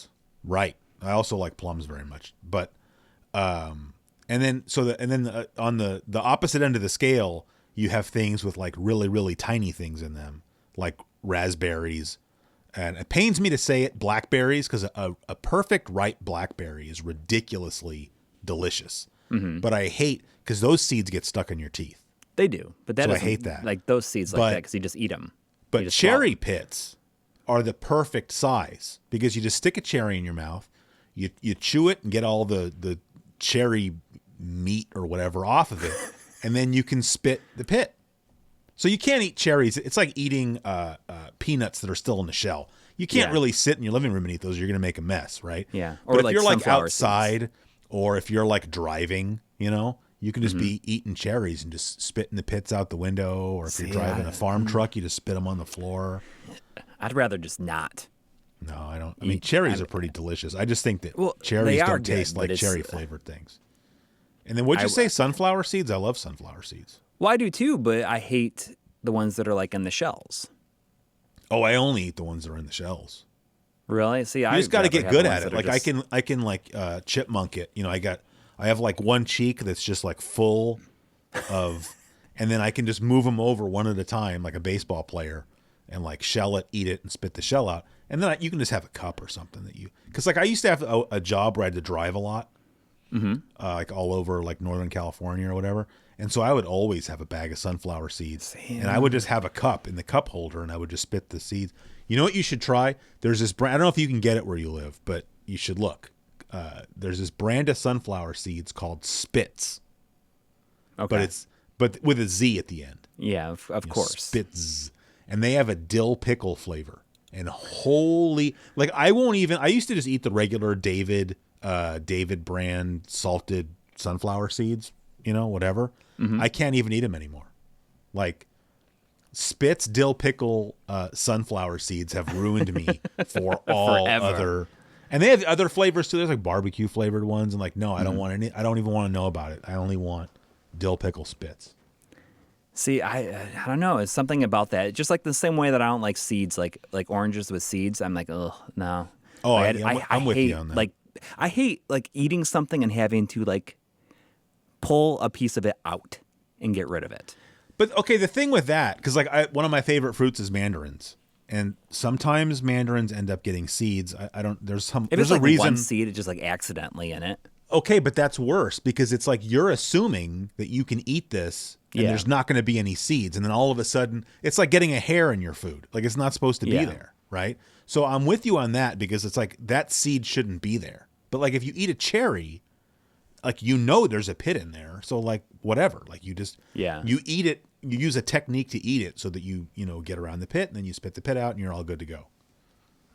Right. I also like plums very much, but on the opposite end of the scale, you have things with like really, really tiny things in them, like raspberries. And it pains me to say it, blackberries, because a perfect ripe blackberry is ridiculously delicious. Mm-hmm. But I hate, because those seeds get stuck in your teeth. They do. But I hate that. Like those seeds like that, because you just eat them. But cherry pits are the perfect size, because you just stick a cherry in your mouth, you chew it and get all the cherry meat or whatever off of it, and then you can spit the pit. So you can't eat cherries. It's like eating peanuts that are still in the shell. you can't really sit in your living room and eat those. You're going to make a mess, right? Yeah. Or if like you're like sunflower outside seeds. or if you're like driving, you know, you can just be eating cherries and just spitting the pits out the window. Or if you're driving a farm truck, you just spit them on the floor. I'd rather just not. No, I don't. I mean, cherries are pretty delicious. I just think that cherries they don't are taste good, like cherry flavored things. And then what'd you say? Sunflower seeds? I love sunflower seeds. Well, I do too, but I hate the ones that are like in the shells. Oh, I only eat the ones that are in the shells. Really? See, You just got to get good at it. Like I can like chipmunk it. You know, I have like one cheek that's just like full of, and then I can just move them over one at a time, like a baseball player, and like shell it, eat it, and spit the shell out. And then you can just have a cup or something because like I used to have a job where I had to drive a lot, like all over like Northern California or whatever. And so I would always have a bag of sunflower seeds, and I would just have a cup in the cup holder, and I would just spit the seeds. You know what you should try? There's this brand. I don't know if you can get it where you live, but you should look. There's this brand of sunflower seeds called Spitz. Okay. But with a Z at the end. Yeah, of course. Spitz. And they have a dill pickle flavor. And like I used to just eat the regular David brand salted sunflower seeds, you know, whatever. I can't even eat them anymore. Like Spitz dill pickle sunflower seeds have ruined me for all other. And they have other flavors too. There's like barbecue flavored ones, and like no, I don't want any. I don't even want to know about it. I only want dill pickle Spitz. See, I don't know. It's something about that. Just like the same way that I don't like seeds, like oranges with seeds. I'm like, oh no. Oh, like, I'm with hate, you on that. Like I hate like eating something and having to like pull a piece of it out and get rid of it. But okay, the thing with that, because like one of my favorite fruits is mandarins, and sometimes mandarins end up getting seeds. I don't. There's If there's it's like a reason. one seed, it's just like accidentally in it. Okay, but that's worse because it's like you're assuming that you can eat this and there's not going to be any seeds, and then all of a sudden it's like getting a hair in your food. Like it's not supposed to be there, right? So I'm with you on that because it's like that seed shouldn't be there. But like if you eat a cherry, like you know there's a pit in there, so like whatever, like you just you eat it. You use a technique to eat it so that you get around the pit and then you spit the pit out and you're all good to go.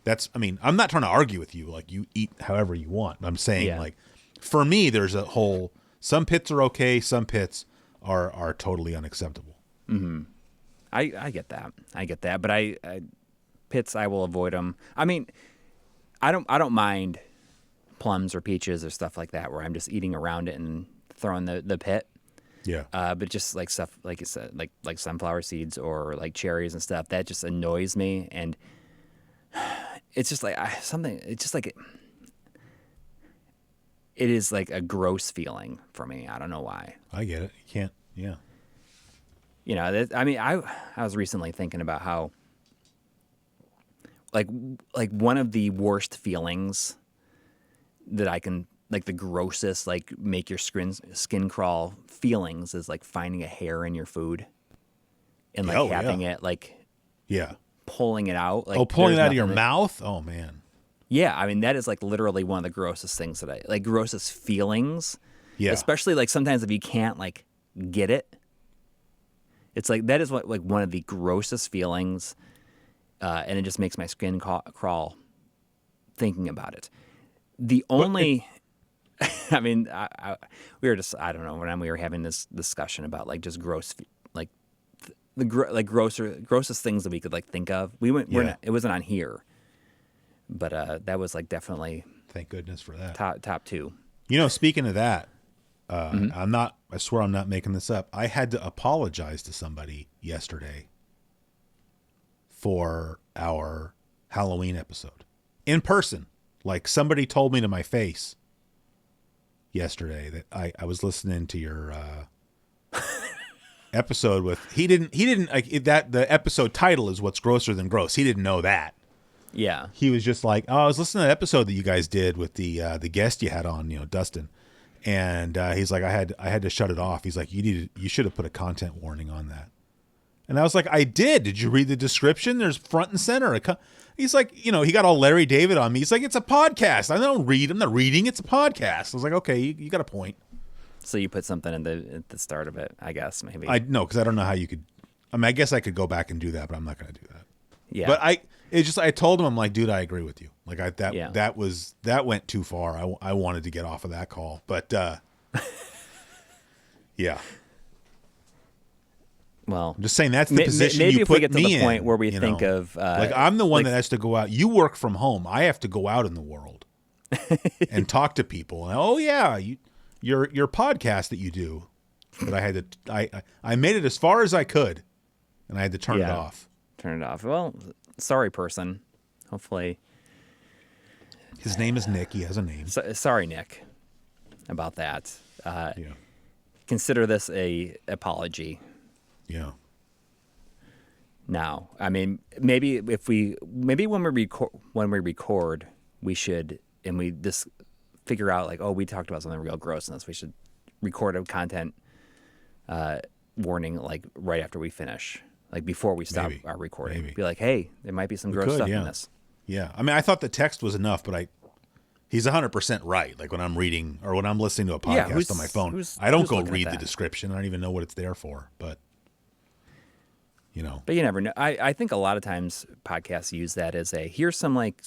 That's, I mean, I'm not trying to argue with you. Like you eat however you want. I'm saying like, for me, there's a whole, some pits are okay. Some pits are totally unacceptable. Mm-hmm. I get that. But pits, I will avoid them. I mean, I don't mind plums or peaches or stuff like that where I'm just eating around it and throwing the pit. Yeah. But just like stuff, like you said, like sunflower seeds or like cherries and stuff, that just annoys me. And it's just like it's just like, it is like a gross feeling for me. I don't know why. I get it. You can't, You know, I mean, I was recently thinking about how, like one of the worst feelings that I can, like the grossest, like make your skin crawl feelings is like finding a hair in your food and like having it like pulling it out. Like pulling it out of your mouth? Oh man. Yeah, I mean that is like literally one of the grossest things that grossest feelings. Yeah. Especially like sometimes if you can't like get it. It's like that is what like one of the grossest feelings, and it just makes my skin crawl thinking about it. The only I mean, we were just, I don't know, when we were having this discussion about like just gross, like grossest things that we could like think of. It wasn't on here, but that was like definitely. Thank goodness for that. Top two. You know, speaking of that, I swear I'm not making this up. I had to apologize to somebody yesterday for our Halloween episode in person. Like somebody told me to my face yesterday that I was listening to your episode with he didn't like that the episode title is What's Grosser Than Gross. He didn't know that. Yeah. He was just like, I was listening to the episode that you guys did with the guest you had on, Dustin. And he's like, I had to shut it off. He's like, you should have put a content warning on that. And I was like, I did. Did you read the description? There's front and center. He's like, he got all Larry David on me. He's like, it's a podcast. I'm not reading. It's a podcast. I was like, okay, you got a point. So you put something at the start of it, I guess, maybe. No, because I don't know how you could. I mean, I guess I could go back and do that, but I'm not going to do that. Yeah. But it's just I told him, I'm like, dude, I agree with you. Like Yeah. that went too far. I wanted to get off of that call, but yeah. Well, I'm just saying that's the position maybe you if put we get to me the point in, where we you think know? of like I'm the one that has to go out. You work from home. I have to go out in the world and talk to people. And oh yeah, your podcast that you do. But I had to I made it as far as I could, and I had to turn it off. Turn it off. Well, sorry, person. Hopefully, his name is Nick. He has a name. Sorry, Nick, about that. Yeah. Consider this a apology. Yeah. Now, I mean, maybe when we record, we should, and we just figure out like, oh, we talked about something real gross in this. We should record a content warning like right after we finish, like before we stop our recording. Be like, hey, there might be some gross stuff in this. Yeah. I mean, I thought the text was enough, but he's 100% right. Like when I'm reading or when I'm listening to a podcast on my phone, I don't go read the description. I don't even know what it's there for, but you know. But you never know. I think a lot of times podcasts use that as here's some like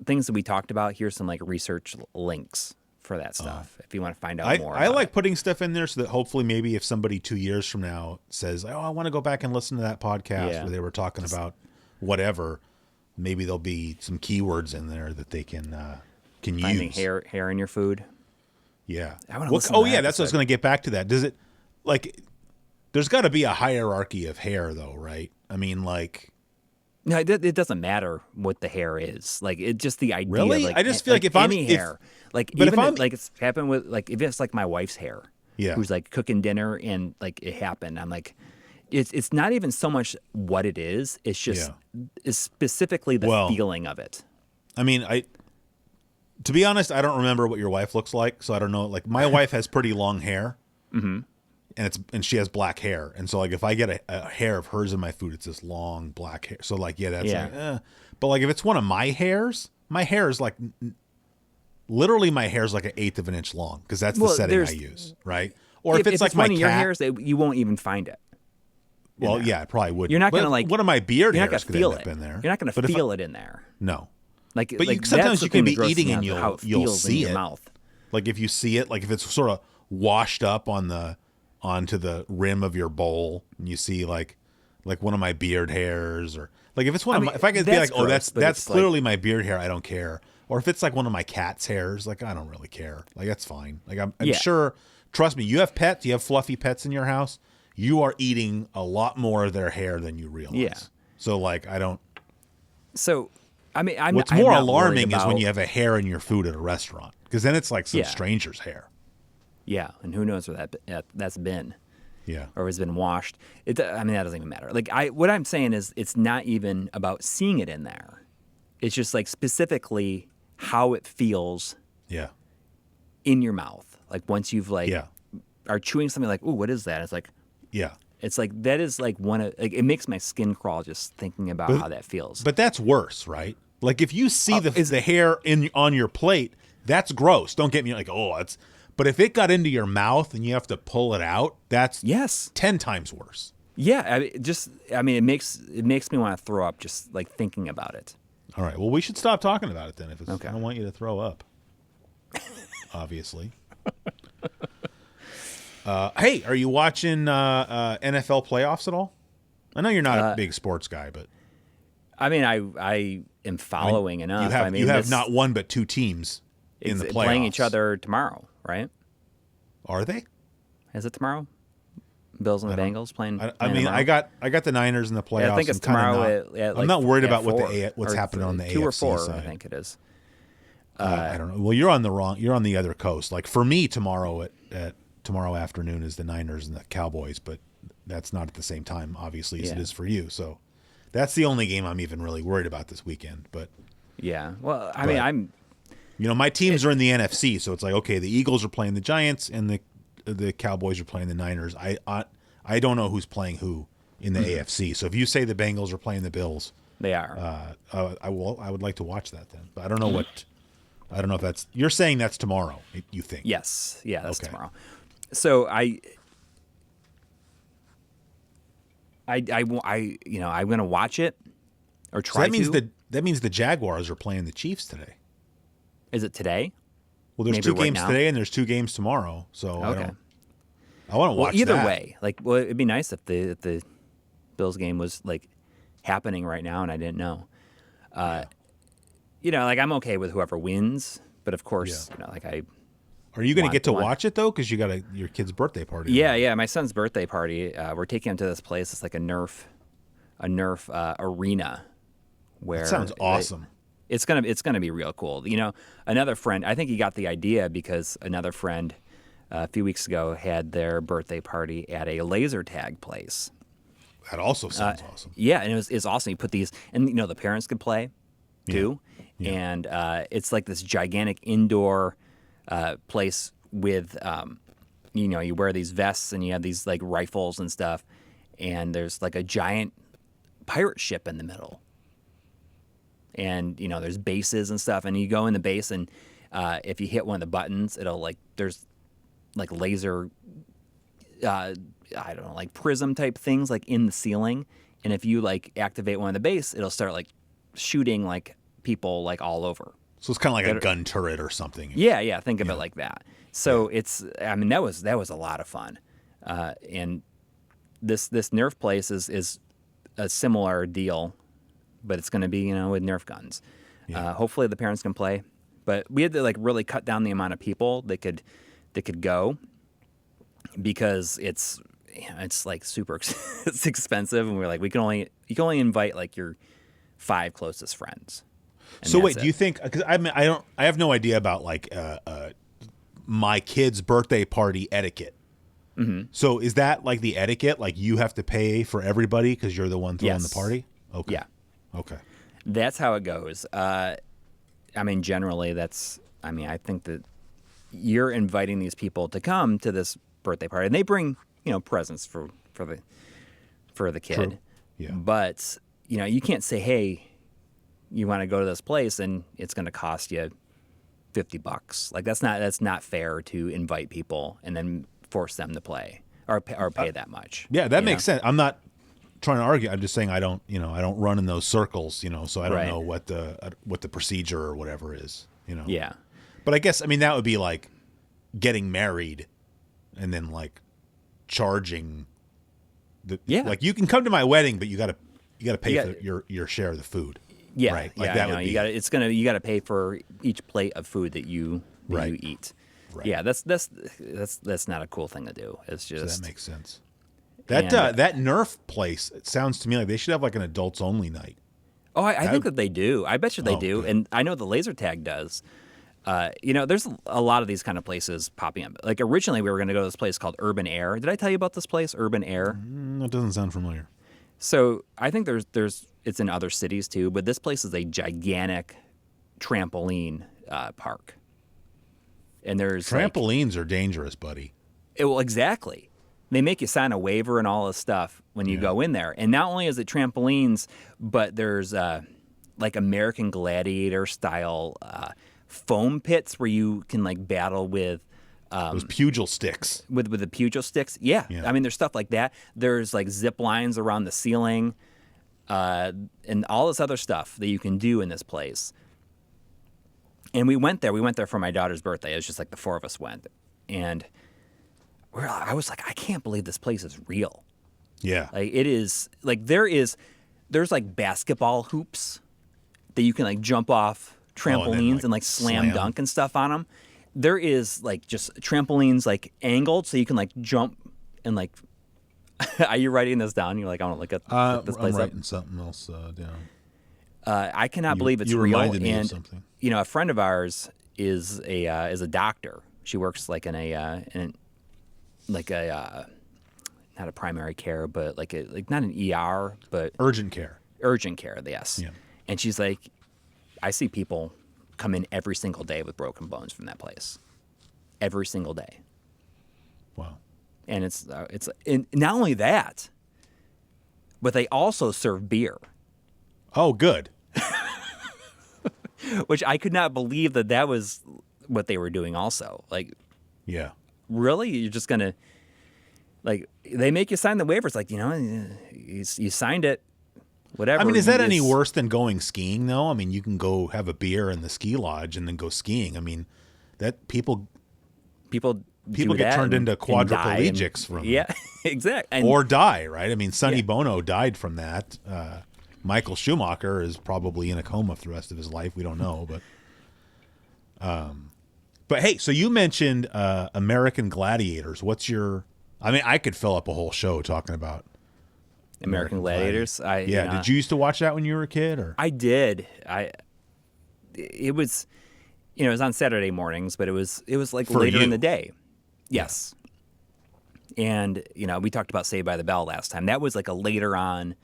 things that we talked about. Here's some like research links for that stuff if you want to find out more. I like putting stuff in there so that hopefully maybe if somebody 2 years from now says, oh, I want to go back and listen to that podcast where they were talking about whatever, maybe there'll be some keywords in there that they can finding use. hair in your food. Yeah. I want to listen to that that's what I was going to get back to that. Does it like there's got to be a hierarchy of hair though, right? I mean like no, it doesn't matter what the hair is. Like it's just the idea. Really? Like, I just feel like if I'm hair, like but even if I'm, like it's happened with like if it's like my wife's hair, who's like cooking dinner and like it happened. I'm like, it's not even so much what it is. It's just it's specifically the feeling of it. I mean, to be honest, I don't remember what your wife looks like, so I don't know. Like my wife has pretty long hair. Mm-hmm. And she has black hair, and so like if I get a hair of hers in my food, it's this long black hair. So like that's like, but like if it's one of my hair is like literally my hair is like 1/8 of an inch long because that's the setting I use, right? Or if it's like one my of your hairs, you won't even find it. Well, yeah, I probably would. You're not gonna like one of my beard hairs could feel end up in there. You're not gonna feel it in there. No, but sometimes you can be eating and you'll see in it. your mouth. Like if you see it, like if it's sort of washed up onto the rim of your bowl, and you see like one of my beard hairs, or like if it's one of my, if I could be like, gross, that's clearly my beard hair, I don't care. Or if it's like one of my cat's hairs, like I don't really care. Like that's fine. Like I'm sure. Trust me, you have pets. You have fluffy pets in your house. You are eating a lot more of their hair than you realize. Yeah. So like I don't. So I mean, what's more alarming is when you have a hair in your food at a restaurant, because then it's like some stranger's hair. Yeah, and who knows where that's been. Yeah. Or has been washed. I mean, that doesn't even matter. Like what I'm saying is it's not even about seeing it in there. It's just like specifically how it feels in your mouth. Like once you've are chewing something like, ooh, what is that? It's like it's like that is like it makes my skin crawl just thinking about how that feels. But that's worse, right? Like if you see the hair on your plate, that's gross. Don't get me like, it's. But if it got into your mouth and you have to pull it out, that's 10 times worse. Yeah, it makes me want to throw up just like thinking about it. All right, well, we should stop talking about it then. If it's, I don't want you to throw up, obviously. Hey, are you watching NFL playoffs at all? I know you're not a big sports guy, but I mean, I am following enough. You have not one but two teams in the playoffs playing each other tomorrow, right? Are they? Is it tomorrow? Bills and the Bengals playing. I mean, I got the Niners in the playoffs. Yeah, I think it's tomorrow. I'm not worried about what's happening on the AFC 2 or 4, side. I think it is. I don't know. Well, you're on the other coast. Like for me, tomorrow tomorrow afternoon is the Niners and the Cowboys, but that's not at the same time, obviously, as it is for you. So that's the only game I'm even really worried about this weekend. But yeah, well, I mean, I'm. My teams are in the NFC, so it's like, okay, the Eagles are playing the Giants and the Cowboys are playing the Niners. I don't know who's playing who in the AFC. So if you say the Bengals are playing the Bills, they are. I would like to watch that then, but I don't know I don't know if that's. You're saying that's tomorrow. You think? Yes. Yeah, that's tomorrow. So I'm going to watch it or try to. So that means that means the Jaguars are playing the Chiefs today. Is it today? Well, there's Maybe 2 right games now? today and there's 2 games tomorrow. So Okay. I want to watch either that. way, like, well, it'd be nice if the Bills game was like happening right now and I didn't know. You know, like I'm okay with whoever wins, but of course, you know, like Are you going to get to watch it though? Because you got your kid's birthday party. Yeah, my son's birthday party. We're taking him to this place. It's like a Nerf arena. Where that sounds awesome. It's gonna be real cool. You know, another friend. I think he got the idea because another friend a few weeks ago had their birthday party at a laser tag place. That also sounds awesome. Yeah, and it's awesome. You put these, and you know the parents could play too, and it's like this gigantic indoor place with, you know, you wear these vests and you have these like rifles and stuff, and there's like a giant pirate ship in the middle, and you know there's bases and stuff, and you go in the base, and if you hit one of the buttons, it'll like there's like laser. I don't know, like prism type things like in the ceiling, and if you like activate one of the base, it'll start like shooting like people like all over. So it's kind of like a gun turret or something. Yeah. Think of it like that. So it's, I mean, that was a lot of fun, and this Nerf place is a similar deal, but it's going to be, you know, with Nerf guns. Hopefully the parents can play, but we had to like really cut down the amount of people that could go, because it's like super it's expensive, and we're like you can only invite like your 5 closest friends. So wait, do you think, because I have no idea about like my kid's birthday party etiquette. Mm-hmm. So is that like the etiquette? Like you have to pay for everybody because you're the one throwing the party? Okay. Yeah. Okay. That's how it goes. I mean, generally I think that you're inviting these people to come to this birthday party, and they bring, you know, presents for the kid. True. Yeah. But, you know, you can't say, hey, you want to go to this place and it's going to cost you $50. Like that's not fair to invite people and then force them to play or pay that much. Yeah, that makes sense. I'm not trying to argue. I'm just saying I don't run in those circles, you know, so I don't know what the procedure or whatever is, you know. Yeah. But I guess, I mean, that would be like getting married and then like charging like you can come to my wedding, but you got to pay for your share of the food. Yeah, right. Like that would be, you got to pay for each plate of food that you eat. Right. Yeah, that's not a cool thing to do. It's just so that makes sense. That Nerf place, it sounds to me like they should have like an adults only night. Oh, I think that they do. I bet you they do, good. and I know the laser tag does. You know, there's a lot of these kind of places popping up. Like originally, we were going to go to this place called Urban Air. Did I tell you about this place, Urban Air? That doesn't sound familiar. So I think it's in other cities too, but this place is a gigantic trampoline park. And there's trampolines are dangerous, buddy. Well, exactly. They make you sign a waiver and all this stuff when you go in there. And not only is it trampolines, but there's like American Gladiator style foam pits where you can like battle with those pugil sticks. With the pugil sticks, yeah. I mean, there's stuff like that. There's like zip lines around the ceiling, and all this other stuff that you can do in this place. And we went there. We went there for my daughter's birthday. It was just like the 4 of us went, and I was like, I can't believe this place is real. Yeah, like it is. Like there's like basketball hoops that you can like jump off trampolines and like slam dunk and stuff on them. There is like just trampolines like angled so you can like jump and like. Are you writing this down? You're like, I want to look at this place I'm writing something else down. I cannot believe it's you real. reminded me and of something. You know, a friend of ours is a doctor. She works like in not a primary care, but like not an ER, but urgent care. Urgent care, yes. Yeah. And she's like, I see people come in every single day with broken bones from that place. Every single day. Wow. And it's not only that, but they also serve beer. Oh, good. Which I could not believe that was what they were doing also. Like, yeah. Really? You're just going to, like, they make you sign the waivers. Like, you know, you signed it. whatever. I mean, is that any worse than going skiing, though? I mean, you can go have a beer in the ski lodge and then go skiing. I mean, that people get turned into quadriplegics from exactly, or die, right? I mean, Sonny Bono died from that. Michael Schumacher is probably in a coma for the rest of his life. We don't know, but hey, so you mentioned American Gladiators. What's your? I mean, I could fill up a whole show talking about American Gladiators. Did you used to watch that when you were a kid, or? I did. It was, it was on Saturday mornings, but it was like later in the day. Yes. And we talked about Saved by the Bell last time. That was like a later on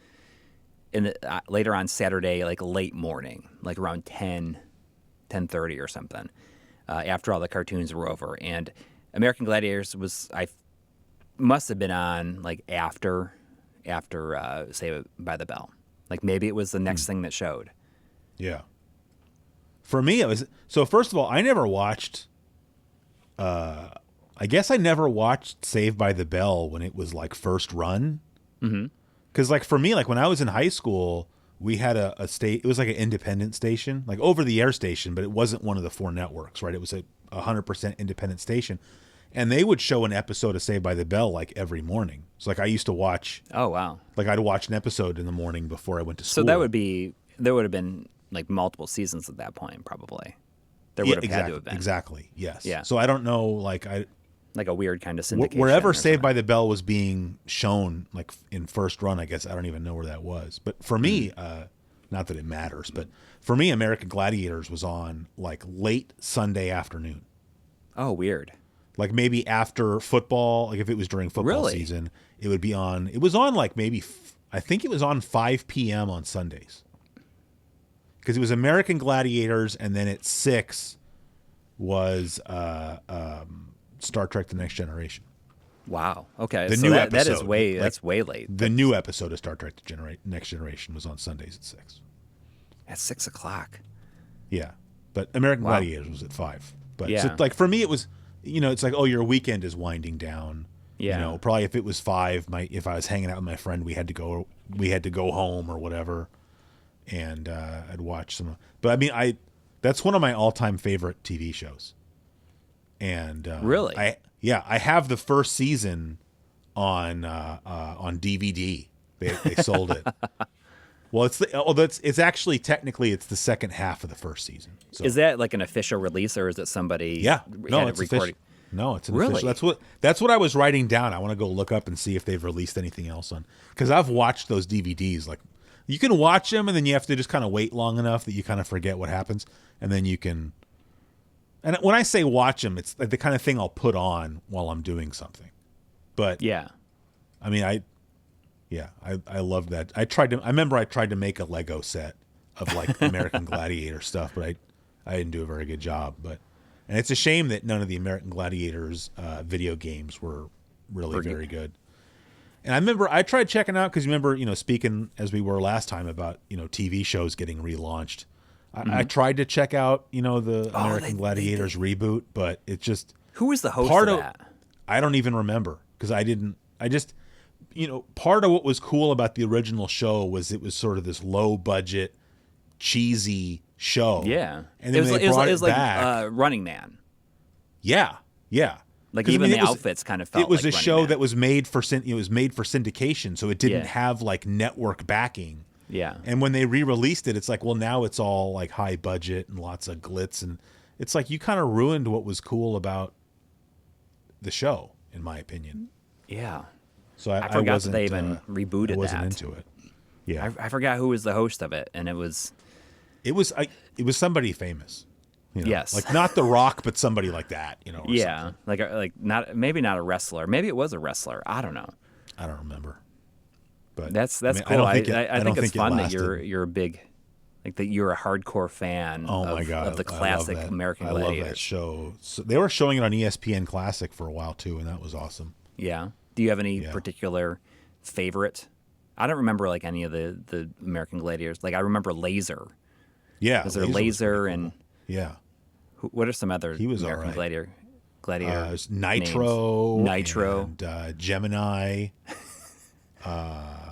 Saturday, like late morning, like around 10:30 or something, after all the cartoons were over. And American Gladiators must have been on like after Saved by the Bell. Like maybe it was the next thing that showed. Yeah. For me, it was, so first of all, I never watched, I guess I never watched Saved by the Bell when it was like first run. Mm-hmm. Cause like for me, like when I was in high school, we had it was like an independent station, like over the air station, but it wasn't one of the 4 networks, right? It was a 100% independent station. And they would show an episode of Saved by the Bell like every morning. So like I used to watch. Oh, wow. Like I'd watch an episode in the morning before I went to school. So there would have been like multiple seasons at that point, probably. There would have had to have been. Exactly. Yes. Yeah. So I don't know, like a weird kind of syndication. Wherever Saved by the Bell was being shown, like in first run, I guess I don't even know where that was. But for me, not that it matters, but for me, American Gladiators was on like late Sunday afternoon. Oh, weird. Like maybe after football, like if it was during football season, it would be on. It was on like maybe, I think it was on 5 p.m. on Sundays. Because it was American Gladiators, and then at 6 was Star Trek: The Next Generation. Wow. Okay. The new episode. That's way late. The new episode of Star Trek: Next Generation was on Sundays at 6. At 6 o'clock. Yeah, but American Gladiators was at 5. But so, like for me, it was, it's like, oh, your weekend is winding down. Yeah. Probably if it was 5, if I was hanging out with my friend, we had to go home or whatever, and I'd watch some. But I mean, that's one of my all-time favorite TV shows. And really, I have the first season on DVD. They sold it. Well, it's actually technically it's the second half of the first season. So. Is that like an official release, or is it somebody? Yeah, no, it's recording? No, it's an official. That's what I was writing down. I want to go look up and see if they've released anything else on, because I've watched those DVDs. Like, you can watch them and then you have to just kind of wait long enough that you kind of forget what happens, and then you can. And when I say watch them, it's like the kind of thing I'll put on while I'm doing something. But yeah, I mean, I love that. I remember I tried to make a Lego set of like American Gladiator stuff, but I didn't do a very good job. And it's a shame that none of the American Gladiators video games were really very good. And I remember I tried checking out, because remember, speaking as we were last time about, TV shows getting relaunched. I tried to check out, the American Gladiators reboot, but it just. Who was the host of that? I don't even remember, because part of what was cool about the original show was it was sort of this low budget, cheesy show. Yeah. And then they brought it back. Like Running Man. Yeah. Yeah. Like even the outfits kind of felt like it was like a show that was made for syndication, so it didn't have like network backing. Yeah. And when they re-released it, it's like, well, now it's all like high budget and lots of glitz, and it's like you kind of ruined what was cool about the show, in my opinion. Yeah. So I forgot that they even rebooted that. I wasn't into it. Yeah. I forgot who was the host of it, and it was somebody famous. Yes. Like not The Rock, but somebody like that, or yeah. something. Like maybe not a wrestler. Maybe it was a wrestler. I don't know. I don't remember. But that's cool. I think it's fun that you're a big, like that you're a hardcore fan of the classic American Gladiators. I love that show. So they were showing it on ESPN Classic for a while too, and that was awesome. Yeah. Do you have any particular favorite? I don't remember like any of the American Gladiators. Like I remember Laser. Yeah. Was there Laser and yeah. What are some other American Gladiator Nitro. Names? Nitro. And Gemini.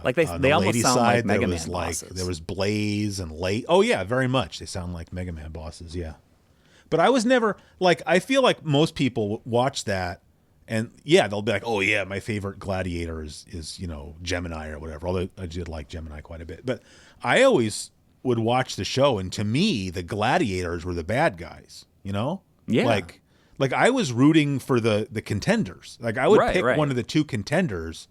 Like on they the almost lady sound side, like Mega there Man was like bosses. there was Blaze and Late. Oh yeah, very much. They sound like Mega Man bosses. Yeah, but I was never like. I feel like most people watch that, and yeah, they'll be like, "Oh yeah, my favorite Gladiator is Gemini or whatever." Although I did like Gemini quite a bit, but I always would watch the show, and to me, the Gladiators were the bad guys. Yeah. Like I was rooting for the contenders. Like I would pick right. one of the two contenders.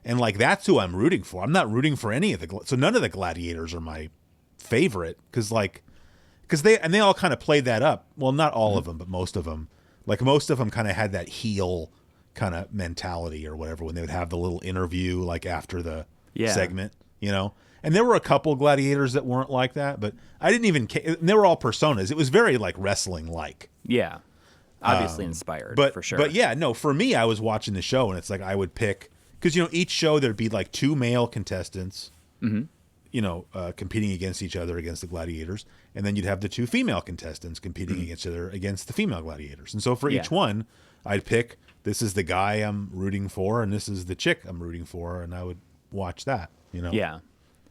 And like that's who I'm rooting for. I'm not rooting for any of so none of the Gladiators are my favorite because they all kind of played that up. Well, not all of them, but most of them. Like most of them kind of had that heel kind of mentality or whatever when they would have the little interview like after the segment, And there were a couple Gladiators that weren't like that, but I didn't even. They were all personas. It was very like wrestling like. Yeah, obviously inspired, but for sure. But yeah, no, for me, I was watching the show and it's like I would pick. Because, each show there'd be like two male contestants, competing against each other against the Gladiators. And then you'd have the two female contestants competing against each other against the female Gladiators. And so for each one, I'd pick, this is the guy I'm rooting for and this is the chick I'm rooting for. And I would watch that, Yeah.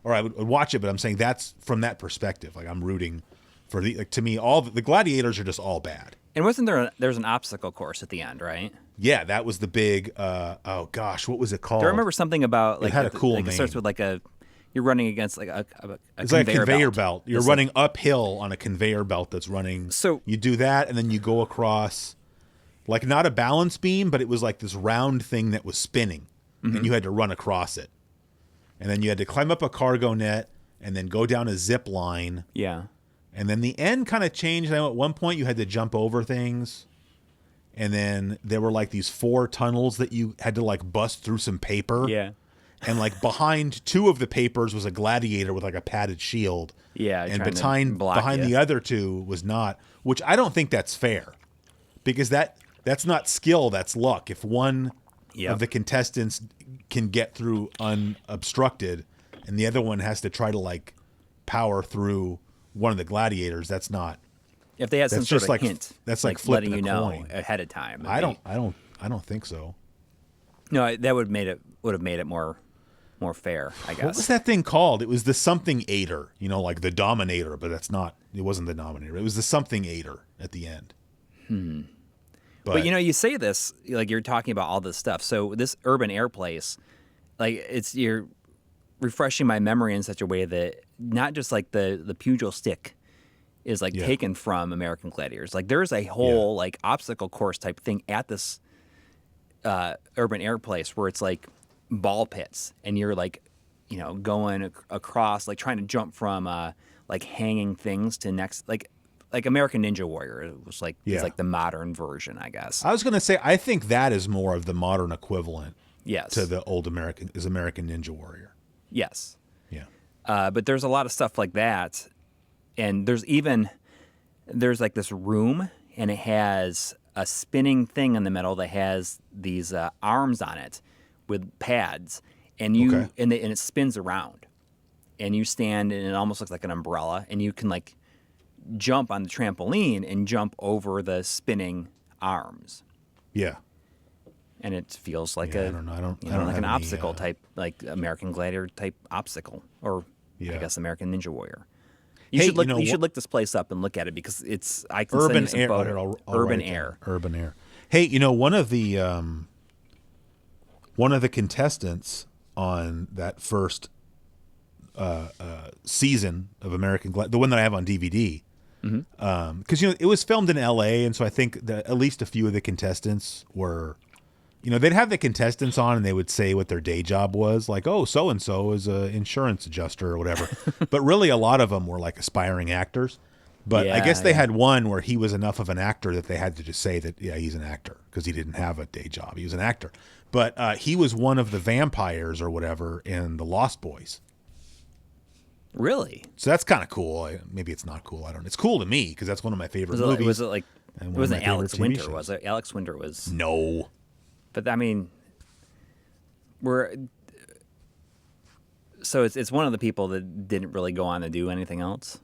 Or I would watch it, but I'm saying that's from that perspective. Like I'm rooting for to me, all the Gladiators are just all bad. And wasn't there's an obstacle course at the end, right? Yeah, that was the big. Oh gosh, what was it called? Do I remember something about like it had a cool name. It starts with like you're running against like a it's like a conveyor belt. You're running uphill on a conveyor belt that's running. So you do that, and then you go across, like not a balance beam, but it was like this round thing that was spinning, and you had to run across it, and then you had to climb up a cargo net, and then go down a zip line. Yeah. And then the end kind of changed. At one point, you had to jump over things. And then there were like these 4 tunnels that you had to like bust through some paper. Yeah. And like behind 2 of the papers was a gladiator with like a padded shield. Yeah. And behind the other 2 was not, which I don't think that's fair. Because that's not skill, that's luck. If one of the contestants can get through unobstructed and the other one has to try to like power through one of the gladiators, that's not. If they had some sort of hint, that's like letting you know coin ahead of time. I don't think so. No, that would have made it more fair, I guess. What was that thing called? It was the something aider, like the dominator, but it wasn't the dominator. It was the something aider at the end. But you say this like you're talking about all this stuff. So this urban air place, like you're refreshing my memory in such a way that not just like the pugil stick is like taken from American Gladiators. Like there's a whole like obstacle course type thing at this urban air place where it's like ball pits and you're like, going across, like trying to jump from like hanging things to next, like American Ninja Warrior. It was like, it's like the modern version, I guess. I was going to say, I think that is more of the modern equivalent to the old American Ninja Warrior. Yes. Yeah. But there's a lot of stuff like that. And there's like this room and it has a spinning thing in the middle that has these arms on it with pads and and it spins around and you stand and it almost looks like an umbrella and you can like jump on the trampoline and jump over the spinning arms. Yeah. And it feels like I don't know. I don't like an have obstacle any, type, like American Gladiator type obstacle, or I guess American Ninja Warrior. You should look this place up and look at it because I can Urban send you some photos. Urban Air. Urban Air. Hey, one of the contestants on that first season of American Gladiators, the one that I have on DVD, because it was filmed in L.A. and so I think that at least a few of the contestants were. They'd have the contestants on and they would say what their day job was, like, oh, so-and-so is an insurance adjuster or whatever. But really a lot of them were like aspiring actors. But I guess they had one where he was enough of an actor that they had to just say that, he's an actor because he didn't have a day job. He was an actor. But he was one of the vampires or whatever in The Lost Boys. Really? So that's kind of cool. Maybe it's not cool. I don't know. It's cool to me because that's one of my favorite movies. Was it like, it wasn't Alex Winter, was it? Alex Winter was... No. But I mean, so it's one of the people that didn't really go on to do anything else,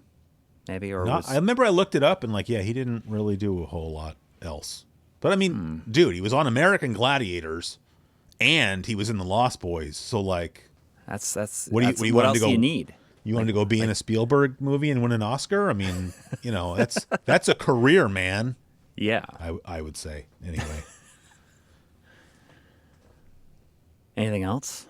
maybe, or I remember I looked it up and he didn't really do a whole lot else. But I mean, dude, he was on American Gladiators, and he was in The Lost Boys, so like, What do you what want else to go? do you need? You wanted to go be in a Spielberg movie and win an Oscar? I mean, that's a career, man. Yeah. I would say anyway. Anything else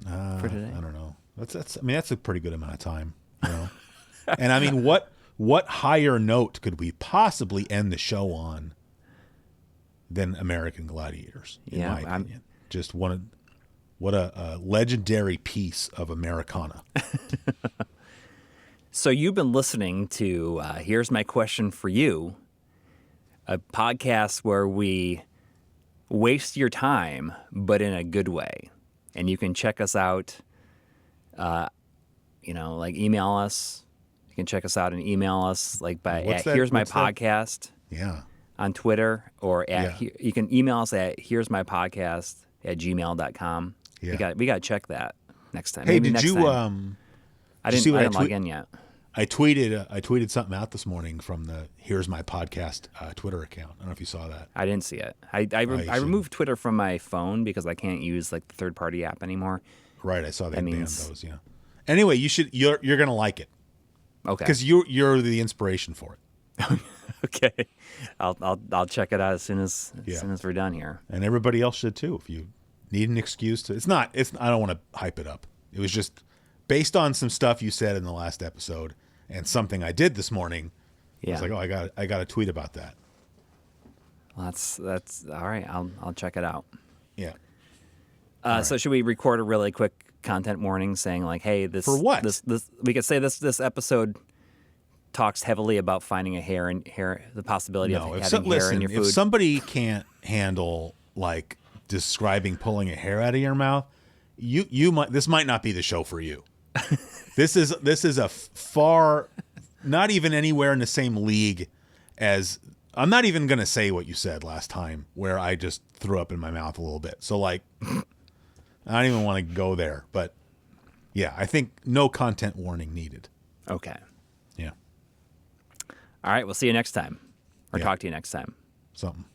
for today? I don't know. That's a pretty good amount of time, And I mean, what higher note could we possibly end the show on than American Gladiators? In my opinion, just what a legendary piece of Americana. So you've been listening to Here's My Question for You, a podcast where we waste your time, but in a good way. And you can check us out, email us. You can check us out and email us Here's My Podcast. Yeah. On Twitter, or you can email us at here'smypodcast@gmail.com. Yeah. We got to check that next time. Hey, Maybe did next you time. I didn't log in yet. I tweeted something out this morning from the Here's My Podcast Twitter account. I don't know if you saw that. I didn't see it. I removed Twitter from my phone because I can't use the third-party app anymore. Right, I saw they banned those. Yeah. Anyway, you're gonna like it. Okay. Because you're the inspiration for it. Okay. I'll check it out as soon as we're done here. And everybody else should too. If you need an excuse to, I don't want to hype it up. It was just based on some stuff you said in the last episode and something I did this morning. Yeah. I was like, I got to tweet about that. Well, that's all right. I'll check it out. Yeah. So should we record a really quick content warning saying hey, this for what? This we could say this episode talks heavily about finding a hair, the possibility of having hair in your food. If somebody can't handle describing pulling a hair out of your mouth, this might not be the show for you. This is a far, not even anywhere in the same league as. I'm not even gonna say what you said last time, where I just threw up in my mouth a little bit. So I don't even want to go there. But yeah, I think no content warning needed. Okay. Yeah. All right. We'll see you next time, or talk to you next time. Something.